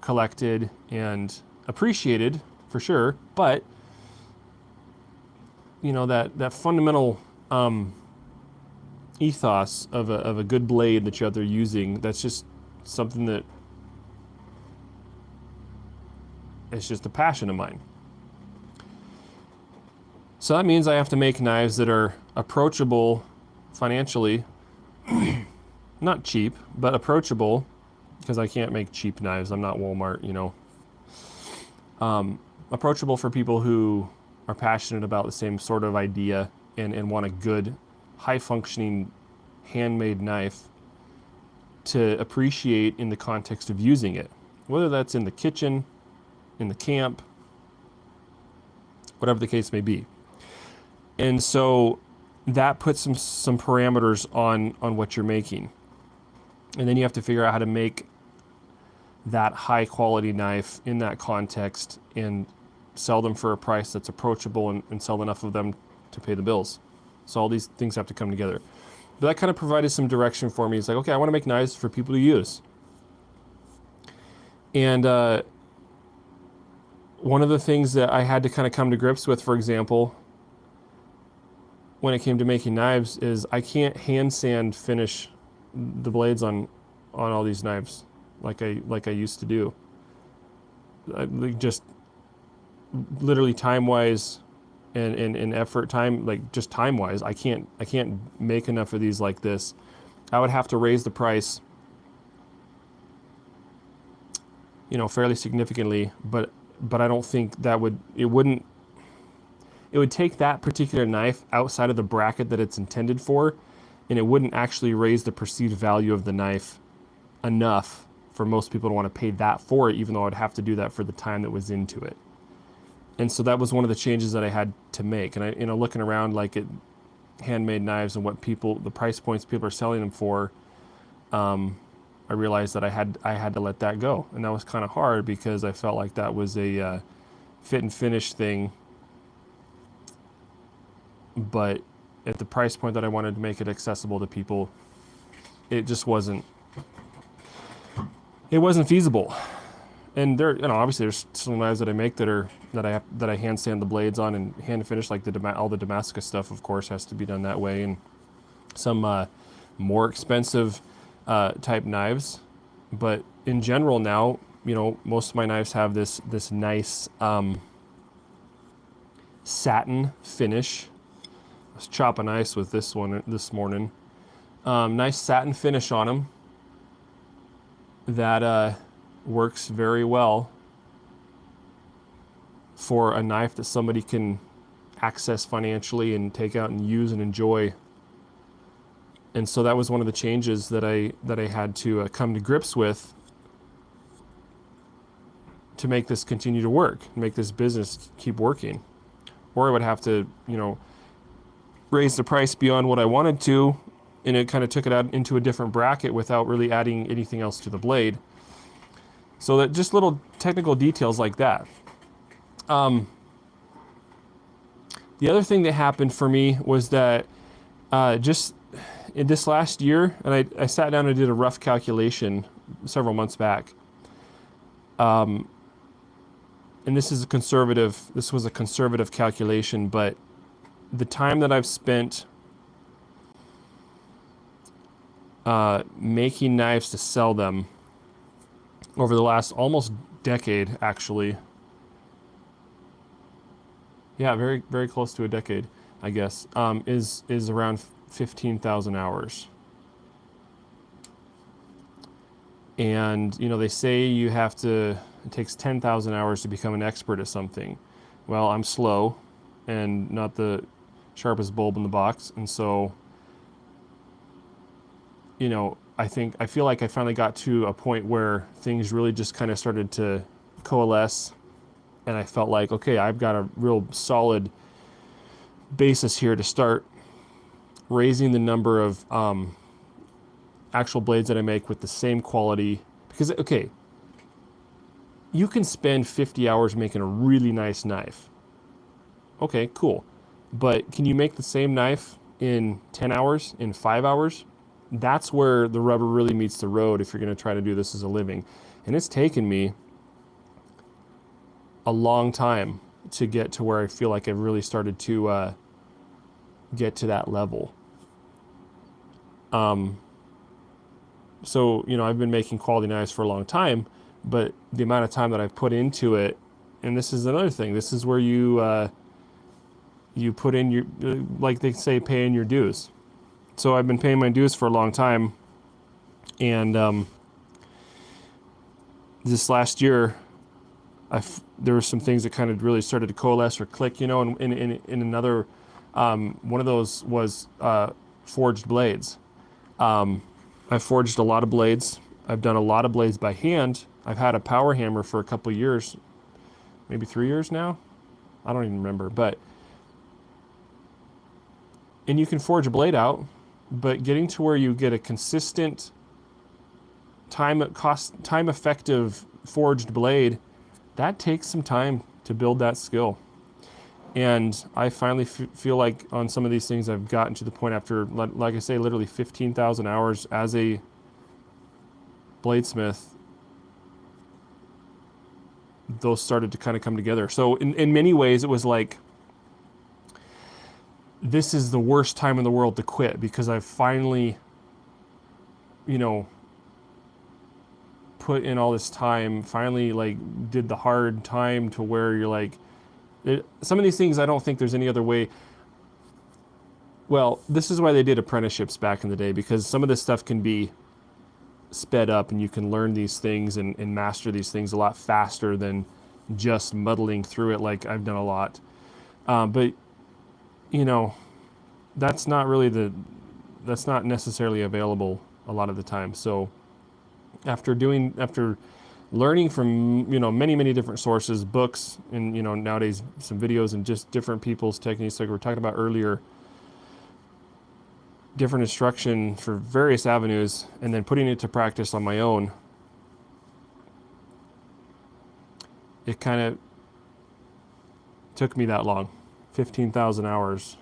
collected and appreciated for sure, but that fundamental ethos of a good blade that you're out there using, that's just something that it's just a passion of mine. So that means I have to make knives that are approachable financially, not cheap, but approachable, because I can't make cheap knives. I'm not Walmart, approachable for people who are passionate about the same sort of idea and want a good, high-functioning, handmade knife to appreciate in the context of using it. Whether that's in the kitchen, in the camp, whatever the case may be. And so that puts some parameters on what you're making. And then you have to figure out how to make that high quality knife in that context and sell them for a price that's approachable and sell enough of them to pay the bills. So all these things have to come together. But that kind of provided some direction for me. It's like, okay, I want to make knives for people to use. And one of the things that I had to kind of come to grips with, for example, when it came to making knives, is I can't hand sand finish the blades on all these knives like I used to do. Just literally time-wise and effort time, like just time-wise, I can't make enough of these like this. I would have to raise the price, fairly significantly, but I don't think it would take that particular knife outside of the bracket that it's intended for, and it wouldn't actually raise the perceived value of the knife enough for most people to want to pay that for it, even though I'd have to do that for the time that was into it. And so that was one of the changes that I had to make. And I, looking around like at handmade knives and the price points people are selling them for, I realized that I had to let that go. And that was kind of hard because I felt like that was a fit and finish thing. But at the price point that I wanted to make it accessible to people, it just wasn't feasible. And there, obviously there's some knives that I make that I hand sand the blades on and hand finish, like all the Damascus stuff, of course, has to be done that way, and some more expensive type knives. But in general now, most of my knives have this nice satin finish. I was chopping ice with this one this morning. Nice satin finish on them that works very well for a knife that somebody can access financially and take out and use and enjoy. And so that was one of the changes that I had to come to grips with to make this continue to work, make this business keep working. Or I would have to, raise the price beyond what I wanted to, and it kind of took it out into a different bracket without really adding anything else to the blade. So that just little technical details like that. The other thing that happened for me was that just in this last year, and I sat down and did a rough calculation several months back. And this was a conservative calculation, but the time that I've spent making knives to sell them over the last almost decade, actually, Yeah, very very close to a decade, I guess. Is around 15,000 hours. And they say you have to. It takes 10,000 hours to become an expert at something. Well, I'm slow, and not the sharpest bulb in the box, and so I feel like I finally got to a point where things really just kind of started to coalesce, and I felt like, okay, I've got a real solid basis here to start raising the number of actual blades that I make with the same quality. Because, okay, you can spend 50 hours making a really nice knife. Okay, cool. But can you make the same knife in 10 hours, in 5 hours? That's where the rubber really meets the road if you're going to try to do this as a living. And it's taken me a long time to get to where I feel like I've really started to get to that level. So, I've been making quality knives for a long time, but the amount of time that I've put into it, and this is another thing, this is where you put in your, like they say, pay in your dues. So I've been paying my dues for a long time, and this last year, there were some things that kind of really started to coalesce or click, and in another, one of those was forged blades. I've forged a lot of blades. I've done a lot of blades by hand. I've had a power hammer for a couple of years, maybe 3 years now. I don't even remember, and you can forge a blade out, but getting to where you get a consistent time effective forged blade, that takes some time to build that skill. And I finally feel like on some of these things I've gotten to the point after, like I say, literally 15,000 hours as a bladesmith, those started to kind of come together. So in many ways it was like, this is the worst time in the world to quit, because I've finally, put in all this time, finally like did the hard time to where you're like, some of these things I don't think there's any other way. Well, this is why they did apprenticeships back in the day, because some of this stuff can be sped up and you can learn these things and master these things a lot faster than just muddling through it like I've done a lot. But that's not necessarily available a lot of the time. So after learning from many different sources, books, and nowadays some videos and just different people's techniques, like we were talking about earlier, different instruction for various avenues, and then putting it to practice on my own, it kind of took me that long, 15,000 hours.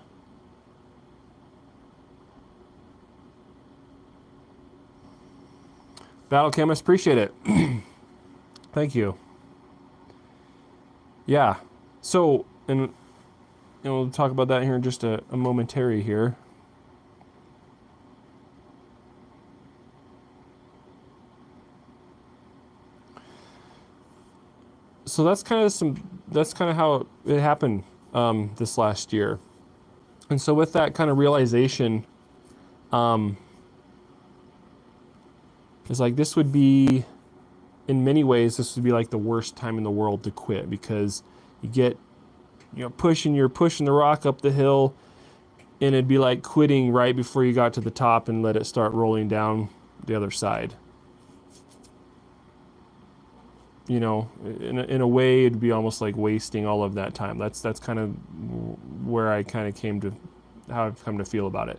Battle Chemist, appreciate it. Thank you. Yeah. So, and we'll talk about that here in just a momentary here. So that's kind of how it happened this last year. And so with that kind of realization, it's like this would be, in many ways, this would be like the worst time in the world to quit, because you get, you're pushing the rock up the hill, and it'd be like quitting right before you got to the top and let it start rolling down the other side. In a way, it'd be almost like wasting all of that time. That's kind of where I kind of came to, how I've come to feel about it.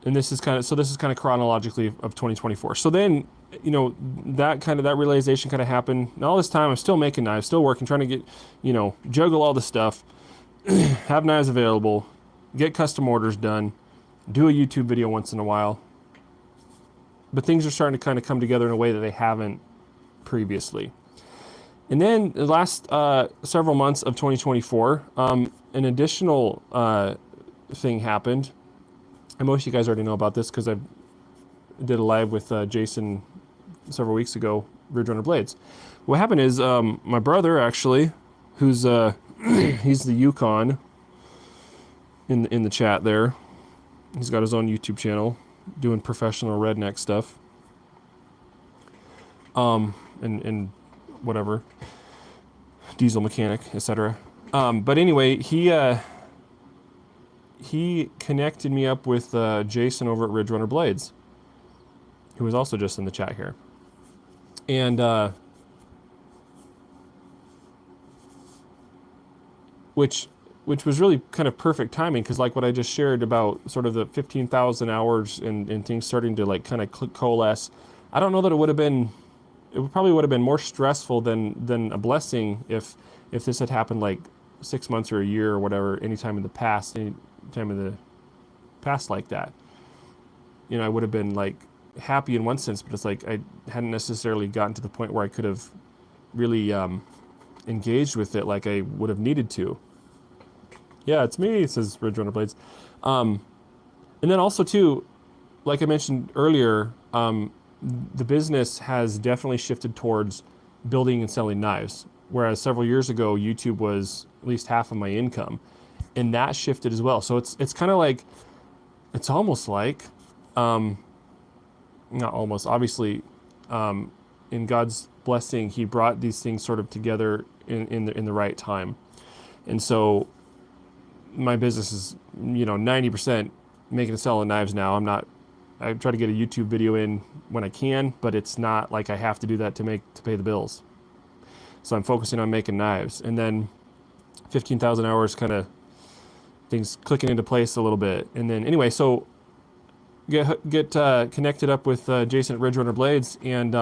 And this is kind of chronologically of 2024. So then, that realization kind of happened. And all this time, I'm still making knives, still working, trying to get, juggle all the stuff, have knives available, get custom orders done, do a YouTube video once in a while. But things are starting to kind of come together in a way that they haven't previously. And then the last several months of 2024, an additional thing happened. And most of you guys already know about this because I did a live with Jason several weeks ago, Ridge Runner Blades. what happened is my brother actually, who's he's the Yukon in the chat there. He's got his own YouTube channel doing professional redneck stuff. And whatever, diesel mechanic, etc. But anyway, he connected me up with Jason over at Ridge Runner Blades, who was also just in the chat here. And which was really kind of perfect timing, because like what I just shared about sort of the 15,000 hours and things starting to like kind of coalesce. I don't know that it probably would have been more stressful than a blessing if this had happened like 6 months or a year or whatever, any time in the past like that. You know, I would have been like happy in one sense, but it's like I hadn't necessarily gotten to the point where I could have really engaged with it like I would have needed to. Yeah, it's me, says Ridge Runner Blades. And then also too, like I mentioned earlier, the business has definitely shifted towards building and selling knives, whereas several years ago YouTube was at least half of my income, and that shifted as well. So it's kind of like, it's almost like, not almost, obviously, in God's blessing, He brought these things sort of together in the right time, and so my business is 90% making and selling knives now. I try to get a YouTube video in when I can, but it's not like I have to do that to pay the bills. So I'm focusing on making knives, and then 15,000 hours kind of things clicking into place a little bit. And then anyway, so get connected up with Jason at Ridge Runner Blades, and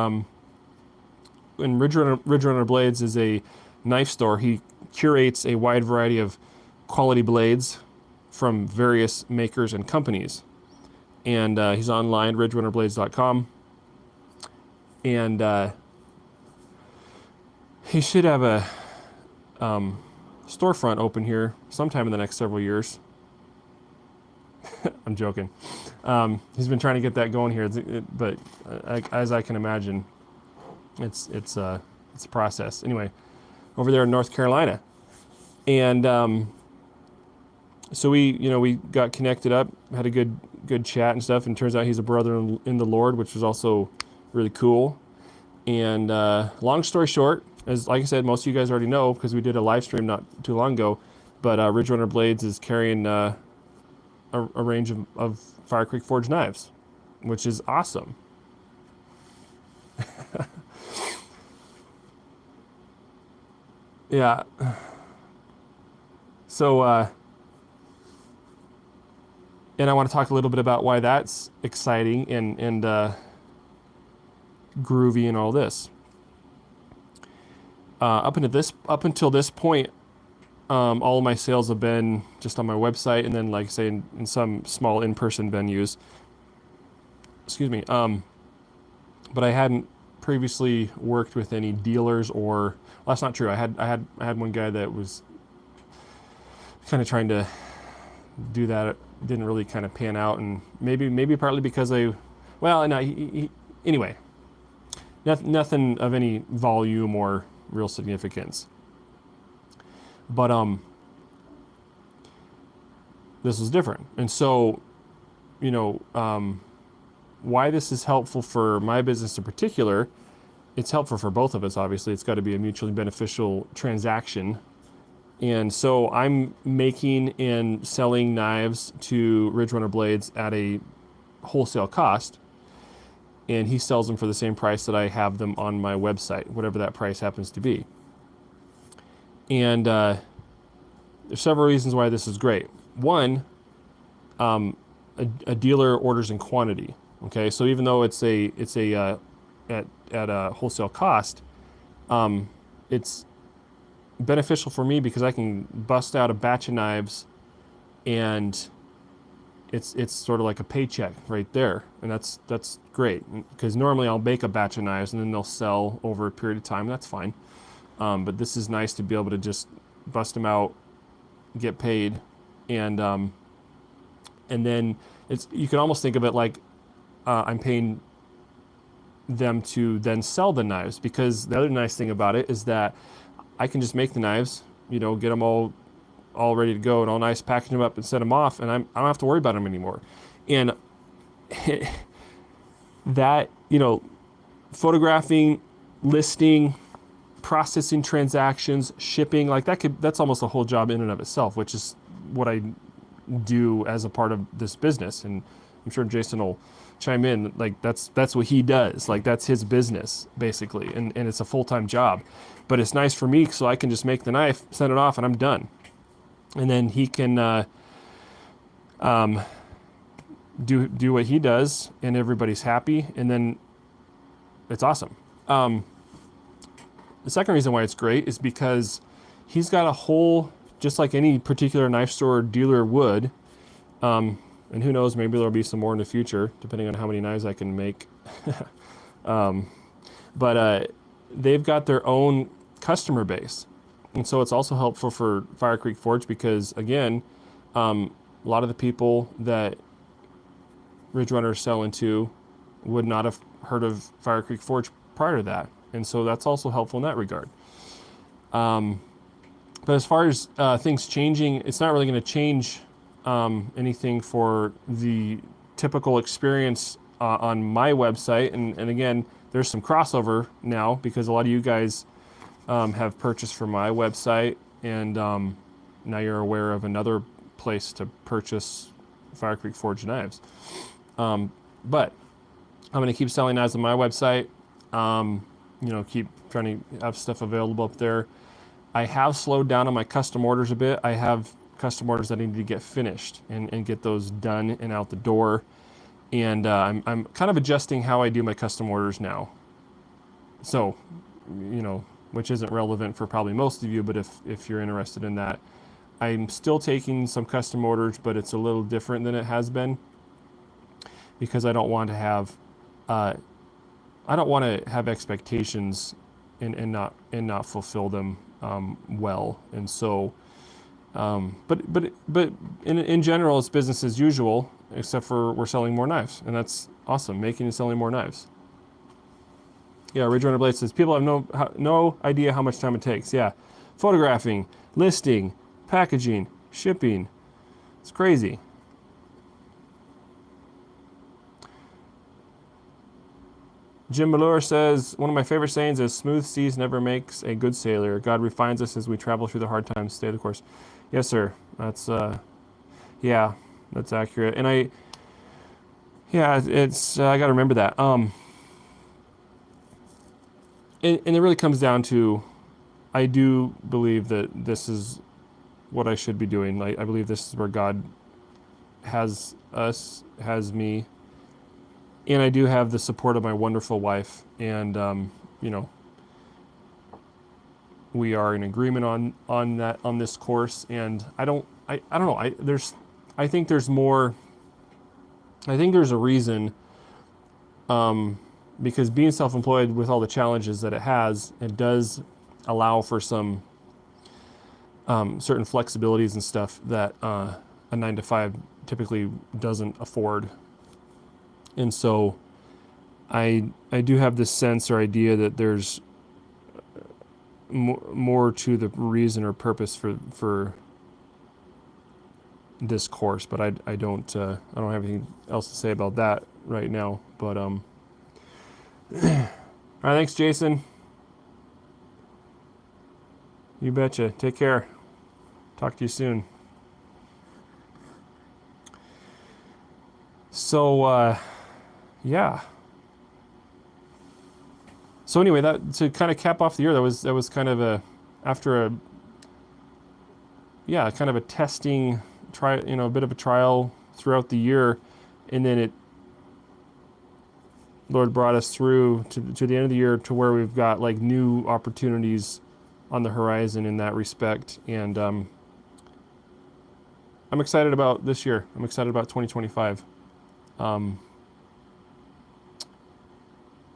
Ridge Runner Blades is a knife store. He curates a wide variety of quality blades from various makers and companies. And he's online, ridgerunnerblades.com. And he should have a storefront open here sometime in the next several years. I'm joking. He's been trying to get that going here, but as I can imagine, it's a process. Anyway, over there in North Carolina. And so we got connected up, had a good chat and stuff, and turns out he's a brother in the Lord, which was also really cool. And long story short, like I said, most of you guys already know because we did a live stream not too long ago, but Ridge Runner Blades is carrying a range of Fire Creek Forge knives, which is awesome. Yeah. So, and I want to talk a little bit about why that's exciting and groovy and all this. Up until this point, all of my sales have been just on my website, and then, like I say, in some small in-person venues. Excuse me. But I hadn't previously worked with any dealers, or well, that's not true. I had one guy that was kind of trying to do that. It didn't really kind of pan out, and maybe partly because anyway, nothing of any volume or real significance. But this was different, and so why this is helpful for my business in particular, it's helpful for both of us. Obviously, it's got to be a mutually beneficial transaction. And so I'm making and selling knives to Ridge Runner Blades at a wholesale cost, and he sells them for the same price that I have them on my website, whatever that price happens to be. And there's several reasons why this is great. One, a dealer orders in quantity. Okay, so even though it's at a wholesale cost, it's beneficial for me because I can bust out a batch of knives, and it's sort of like a paycheck right there, and that's great, because normally I'll make a batch of knives and then they'll sell over a period of time. That's fine, but this is nice to be able to just bust them out, get paid, and then you can almost think of it like I'm paying them to then sell the knives, because the other nice thing about it is that I can just make the knives, get them all ready to go and all nice, package them up and send them off, and I don't have to worry about them anymore. And that, photographing, listing, processing transactions, shipping, like that's almost a whole job in and of itself, which is what I do as a part of this business. And I'm sure Jason will chime in. Like that's what he does. Like that's his business basically. And it's a full-time job, but it's nice for me. So I can just make the knife, send it off, and I'm done. And then he can, do what he does, and everybody's happy. And then it's awesome. The second reason why it's great is because he's got a whole, just like any particular knife store dealer would, and who knows, maybe there'll be some more in the future, depending on how many knives I can make. But they've got their own customer base. And so it's also helpful for Fire Creek Forge because, again, a lot of the people that Ridge Runner is selling to would not have heard of Fire Creek Forge prior to that. And so that's also helpful in that regard. But as far as things changing, it's not really going to change anything for the typical experience on my website. And again, there's some crossover now because a lot of you guys have purchased from my website, and now you're aware of another place to purchase Fire Creek Forge knives. But I'm going to keep selling knives on my website. Keep trying to have stuff available up there. I have slowed down on my custom orders a bit. I have custom orders that I need to get finished and get those done and out the door. And I'm kind of adjusting how I do my custom orders now. So, which isn't relevant for probably most of you, but if you're interested in that, I'm still taking some custom orders, but it's a little different than it has been because I don't want to have expectations and not fulfill them well. And so, but in general, it's business as usual, except for we're selling more knives, and that's awesome. Making and selling more knives. Yeah, Ridge Runner Blade says people have no idea how much time it takes. Yeah, photographing, listing, packaging, shipping. It's crazy. Jim Malure says, one of my favorite sayings is, smooth seas never makes a good sailor. God refines us as we travel through the hard times. Stay the course. Yes, sir. That's, that's accurate. And I got to remember that. And it really comes down to, I do believe that this is what I should be doing. Like, I believe this is where God has us, has me. And I do have the support of my wonderful wife, and we are in agreement on this course. And I don't know. I think there's more. I think there's a reason, because being self-employed with all the challenges that it does allow for some certain flexibilities and stuff that a 9-to-5 typically doesn't afford. And so I do have this sense or idea that there's more to the reason or purpose for this course, but I don't have anything else to say about that right now. But all right, thanks, Jason. You betcha. Take care. Talk to you soon. So yeah. So anyway, that to kind of cap off the year, that was kind of a testing a bit of a trial throughout the year, and then Lord brought us through to the end of the year to where we've got like new opportunities on the horizon in that respect, and I'm excited about this year. I'm excited about 2025.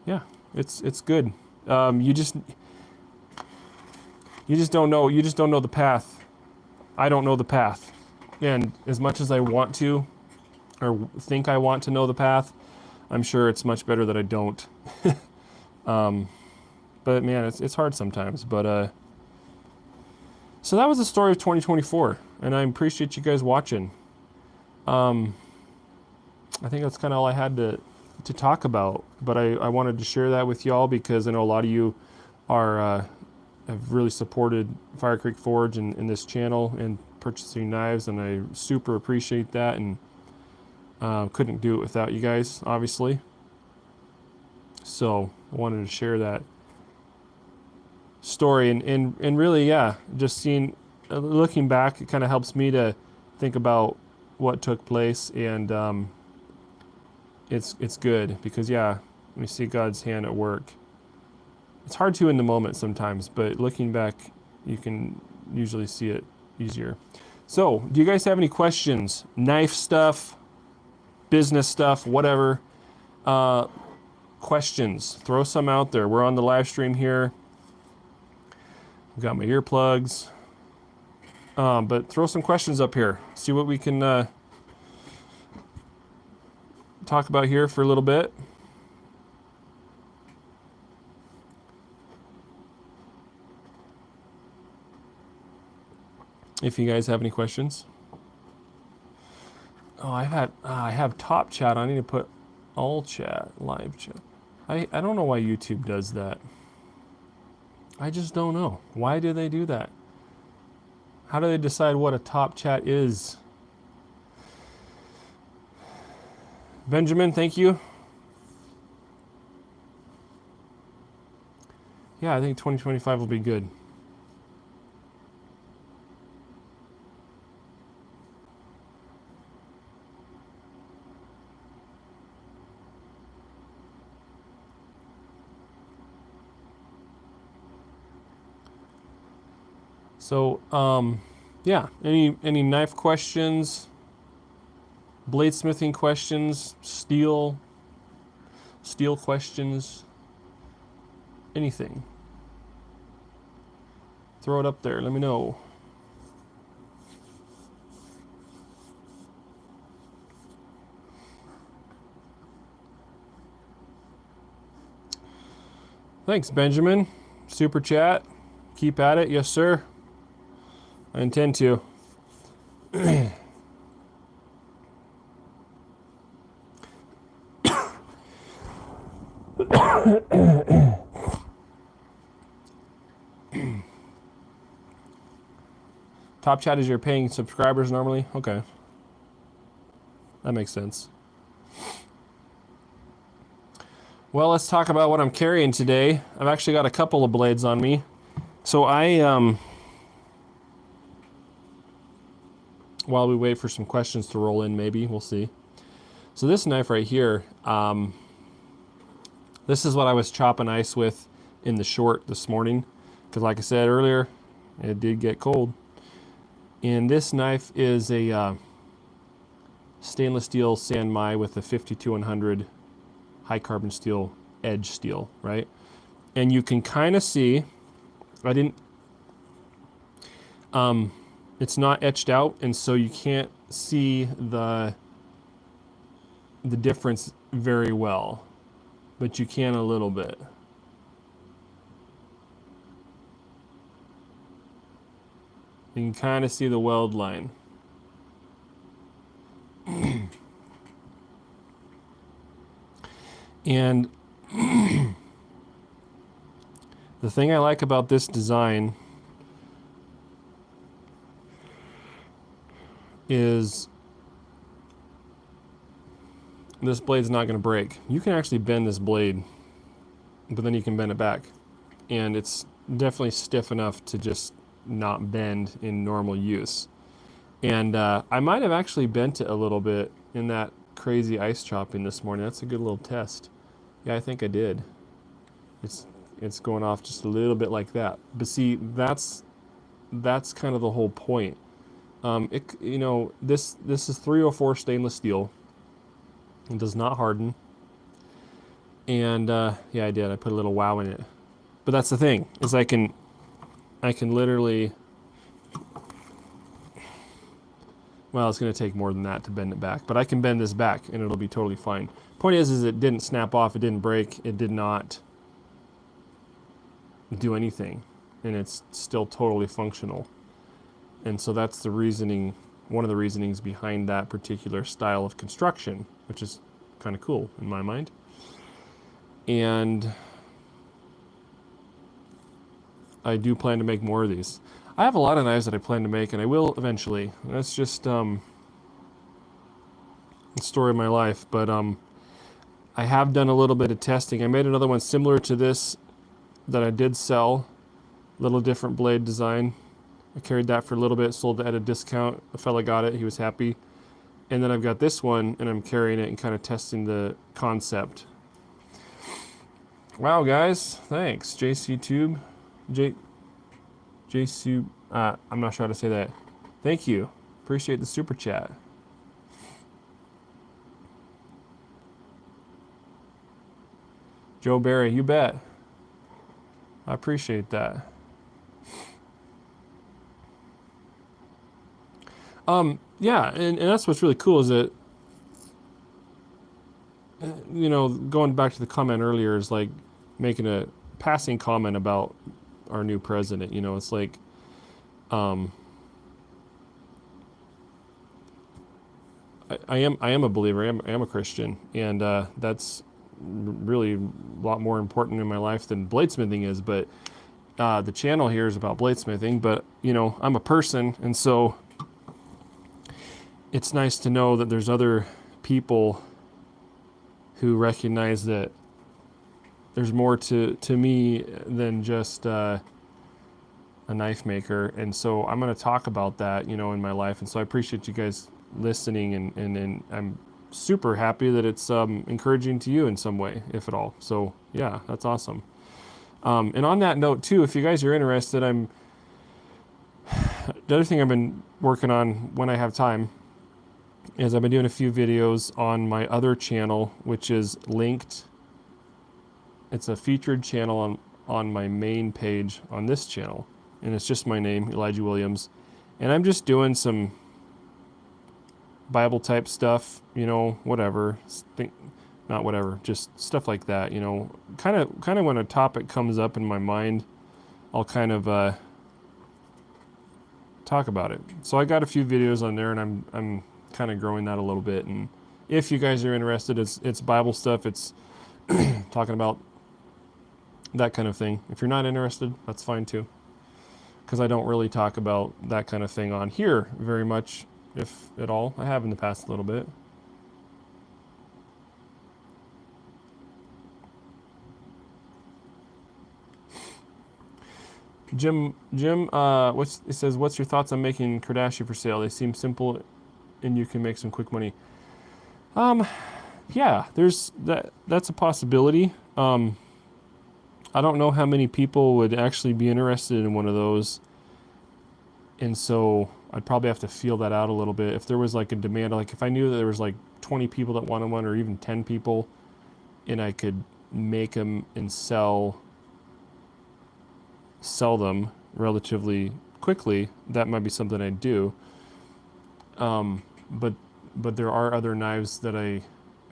Yeah, it's good. You just don't know. You just don't know the path. I don't know the path, and as much as I want to, or think I want to know the path, I'm sure it's much better that I don't. But man, it's hard sometimes. But so that was the story of 2024, and I appreciate you guys watching. I think that's kind of all I had to talk about, but I wanted to share that with y'all because I know a lot of you are have really supported Fire Creek Forge and this channel and purchasing knives, and I super appreciate that, and couldn't do it without you guys, obviously. So I wanted to share that story, and really, yeah, just seeing, looking back, it kind of helps me to think about what took place, and it's good because, yeah, we see God's hand at work. It's hard to in the moment sometimes, but looking back, you can usually see it easier. So, do you guys have any questions? Knife stuff, business stuff, whatever. Questions? Throw some out there. We're on the live stream here. I've got my earplugs. But throw some questions up here. See what we can talk about here for a little bit. If you guys have any questions. Oh, I have top chat. I need to put all chat, live chat. I don't know why YouTube does that. I just don't know. Why do they do that? How do they decide what a top chat is? Benjamin, thank you. Yeah, I think 2025 will be good. So, yeah, any knife questions, bladesmithing questions, steel questions, anything. Throw it up there, let me know. Thanks, Benjamin. Super chat. Keep at it, yes sir. I intend to. Top chat is your paying subscribers normally? Okay. That makes sense. Well, let's talk about what I'm carrying today. I've actually got a couple of blades on me. So while we wait for some questions to roll in, maybe, we'll see. So this knife right here, this is what I was chopping ice with in the short this morning. Because like I said earlier, it did get cold. And this knife is a stainless steel San Mai with a 52-100 high carbon steel edge steel, right? And you can kind of see, it's not etched out, and so you can't see the difference very well, but you can a little bit. You can kind of see the weld line. And the thing I like about this design is this blade's not going to break. You can actually bend this blade, but then you can bend it back. And it's definitely stiff enough to just not bend in normal use. And I might have actually bent it a little bit in that crazy ice chopping this morning. That's a good little test. Yeah, I think I did. It's going off just a little bit like that. But see, that's kind of the whole point. This is 304 stainless steel. It does not harden. And yeah, I did. I put a little wow in it. But that's the thing, is I can literally Well, it's going to take more than that to bend it back, but I can bend this back and it'll be totally fine. Point is it didn't snap off, it didn't break, it did not do anything, and it's still totally functional. And so that's the reasoning, one of the reasonings behind that particular style of construction, which is kind of cool in my mind. And I do plan to make more of these. I have a lot of knives that I plan to make, and I will eventually. That's just the story of my life. But I have done a little bit of testing. I made another one similar to this that I did sell. Little different blade design. I carried that for a little bit, sold it at a discount. A fella got it, he was happy. And then I've got this one, and I'm carrying it and kind of testing the concept. Wow, guys, thanks. JC Tube. JC, I'm not sure how to say that. Thank you. Appreciate the super chat. Joe Barry, you bet. I appreciate that. Yeah, and that's what's really cool is that, you know, going back to the comment earlier is like making a passing comment about our new president. You know, it's like, I am a believer. I am a Christian, and that's really a lot more important in my life than bladesmithing is. But the channel here is about bladesmithing. But you know, I'm a person, and so it's nice to know that there's other people who recognize that there's more to me than just a knife maker. And so I'm going to talk about that, you know, in my life. And so I appreciate you guys listening, and I'm super happy that it's encouraging to you in some way, if at all. So yeah, that's awesome. And on that note too, if you guys are interested, the other thing I've been working on when I have time is I've been doing a few videos on my other channel, which is linked. It's a featured channel on my main page on this channel, and it's just my name, Elijah Williams. And I'm just doing some Bible type stuff, you know, whatever, not whatever, just stuff like that, you know, kind of when a topic comes up in my mind, I'll kind of talk about it. So I got a few videos on there, and I'm kind of growing that a little bit. And if you guys are interested, it's Bible stuff. It's talking about that kind of thing. If you're not interested, that's fine too, because I don't really talk about that kind of thing on here very much, if at all. I have in the past a little bit. Jim, it says, what's your thoughts on making Kardashian for sale? They seem simple, and you can make some quick money. Yeah, that's a possibility. I don't know how many people would actually be interested in one of those, and so I'd probably have to feel that out a little bit. If there was like a demand, like if I knew that there was like 20 people that wanted one, or even 10 people, and I could make them and sell them relatively quickly, that might be something I'd do. But there are other knives that I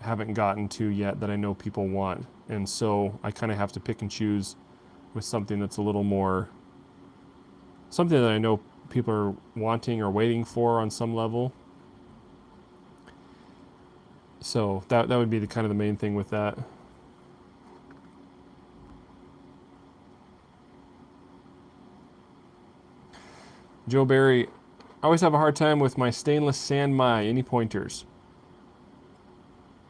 haven't gotten to yet that I know people want, and so I kind of have to pick and choose with something that's a little more, something that I know people are wanting or waiting for on some level. So that would be the kind of the main thing with that. Joe Barry, I always have a hard time with my stainless Sanmai. Any pointers?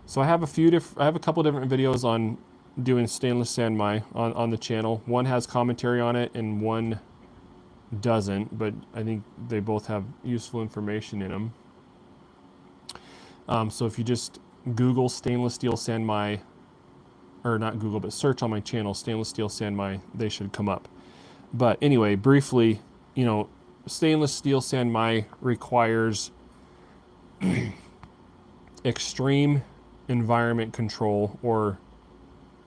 So I have a couple different videos on doing stainless Sanmai on the channel. One has commentary on it and one doesn't, but I think they both have useful information in them. So if you just Google stainless steel Sanmai, or not Google, but search on my channel stainless steel Sanmai, they should come up. But anyway, briefly, you know, stainless steel Sanmai requires extreme environment control, or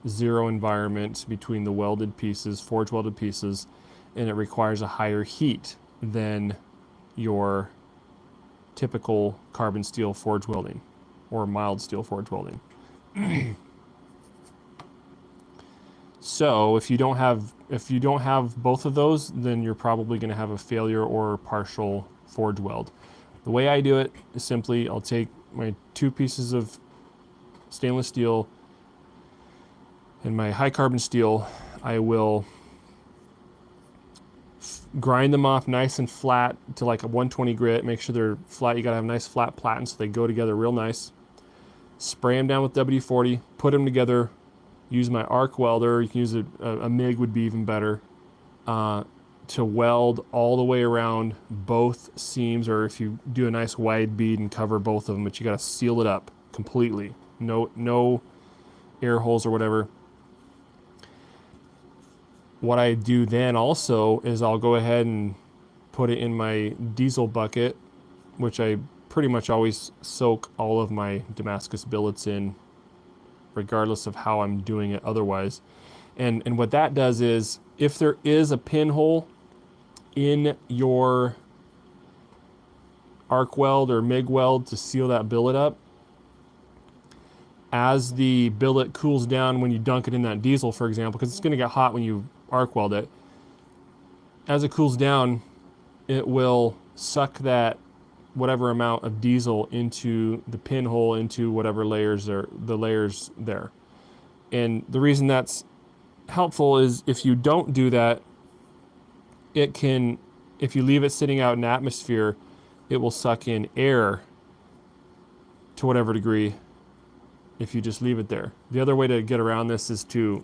zero environment between the welded pieces, forge welded pieces, and it requires a higher heat than your typical carbon steel forge welding or mild steel forge welding. So if you don't have both of those, then you're probably going to have a failure or partial forge weld. The way I do it is simply I'll take my 2 pieces of stainless steel and my high carbon steel. I will grind them off nice and flat to like a 120 grit. Make sure they're flat. You got to have nice flat platen so they go together real nice. Spray them down with WD-40, put them together. Use my arc welder. You can use a MIG would be even better to weld all the way around both seams, or if you do a nice wide bead and cover both of them, but you got to seal it up completely. No air holes or whatever. What I do then also is I'll go ahead and put it in my diesel bucket, which I pretty much always soak all of my Damascus billets in, regardless of how I'm doing it otherwise. And what that does is, if there is a pinhole in your arc weld or MIG weld to seal that billet up, as the billet cools down when you dunk it in that diesel, for example, because it's going to get hot when you arc weld it, as it cools down, it will suck that whatever amount of diesel into the pinhole, into whatever layers are the layers there. And the reason that's helpful is if you don't do that, it can, if you leave it sitting out in atmosphere, it will suck in air to whatever degree if you just leave it there. The other way to get around this is to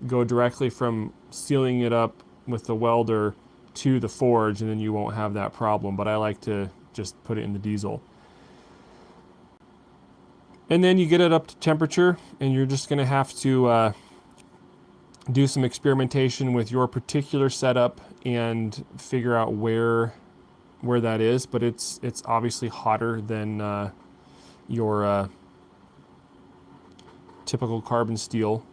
go directly from sealing it up with the welder to the forge, and then you won't have that problem. But I like to just put it in the diesel. And then you get it up to temperature, and you're just going to have to do some experimentation with your particular setup and figure out where that is. But it's obviously hotter than your typical carbon steel.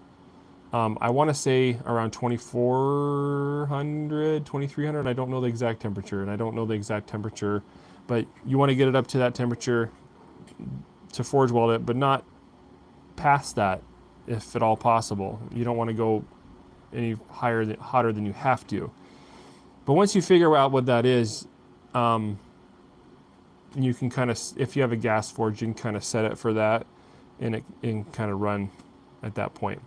I want to say around 2400, 2300. I don't know the exact temperature, and I don't know the exact temperature, but you want to get it up to that temperature to forge weld it, but not past that if at all possible. You don't want to go any hotter than you have to. But once you figure out what that is, you can kind of, if you have a gas forge, you can kind of set it for that, and it can kind of run at that point.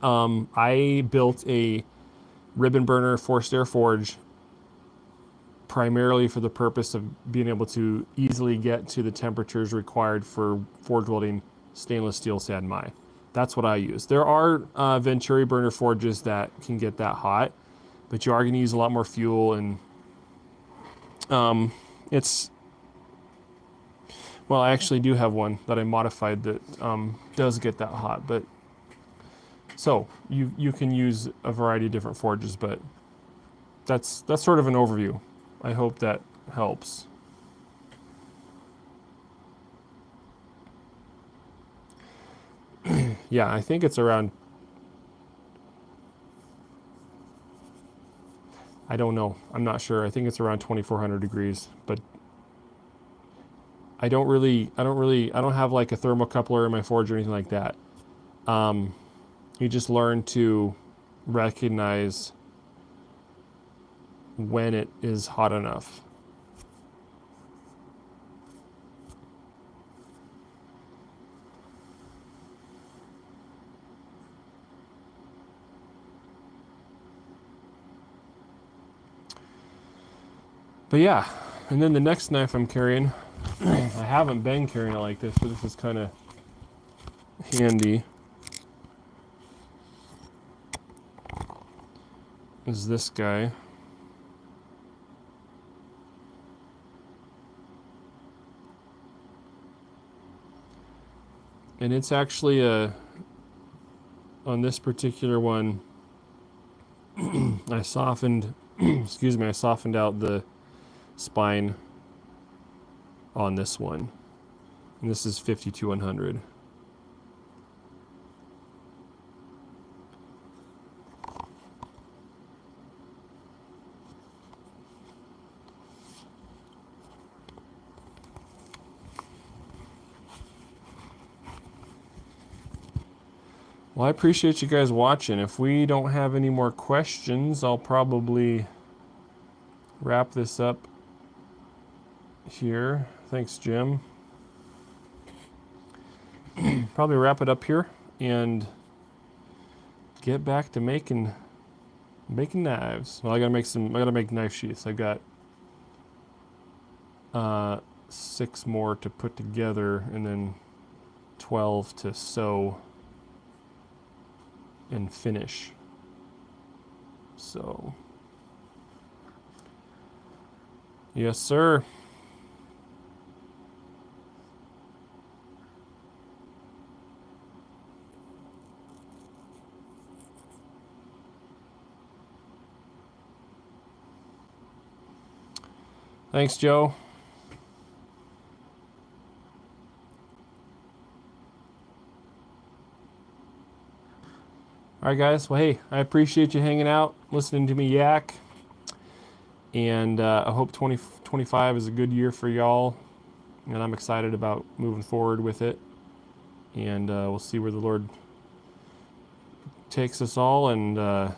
I built a ribbon burner forced air forge primarily for the purpose of being able to easily get to the temperatures required for forge welding stainless steel San Mai. That's what I use. There are Venturi burner forges that can get that hot, but you are going to use a lot more fuel, and it's, well, I actually do have one that I modified that does get that hot, but so you can use a variety of different forges, but that's sort of an overview. I hope that helps. Yeah, I think it's around, I don't know. I'm not sure. I think it's around 2400 degrees, but I don't have like a thermocoupler in my forge or anything like that. You just learn to recognize when it is hot enough. But yeah, and then the next knife I'm carrying, I haven't been carrying it like this, but this is kind of handy, is this guy. And it's actually on this particular one, I softened, excuse me, I softened out the spine on this one. And this is 52100. Well, I appreciate you guys watching. If we don't have any more questions, I'll probably wrap this up here. Thanks, Jim. Probably wrap it up here and get back to making knives. Well, I gotta make knife sheaths. I've got 6 more to put together and then 12 to sew and finish. So, yes, sir. Thanks, Joe. All right, guys. Well, hey, I appreciate you hanging out, listening to me yak. And I hope 2025 is a good year for y'all. And I'm excited about moving forward with it. And we'll see where the Lord takes us all and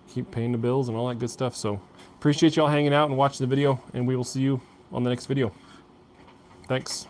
keep paying the bills and all that good stuff. So appreciate y'all hanging out and watching the video. And we will see you on the next video. Thanks.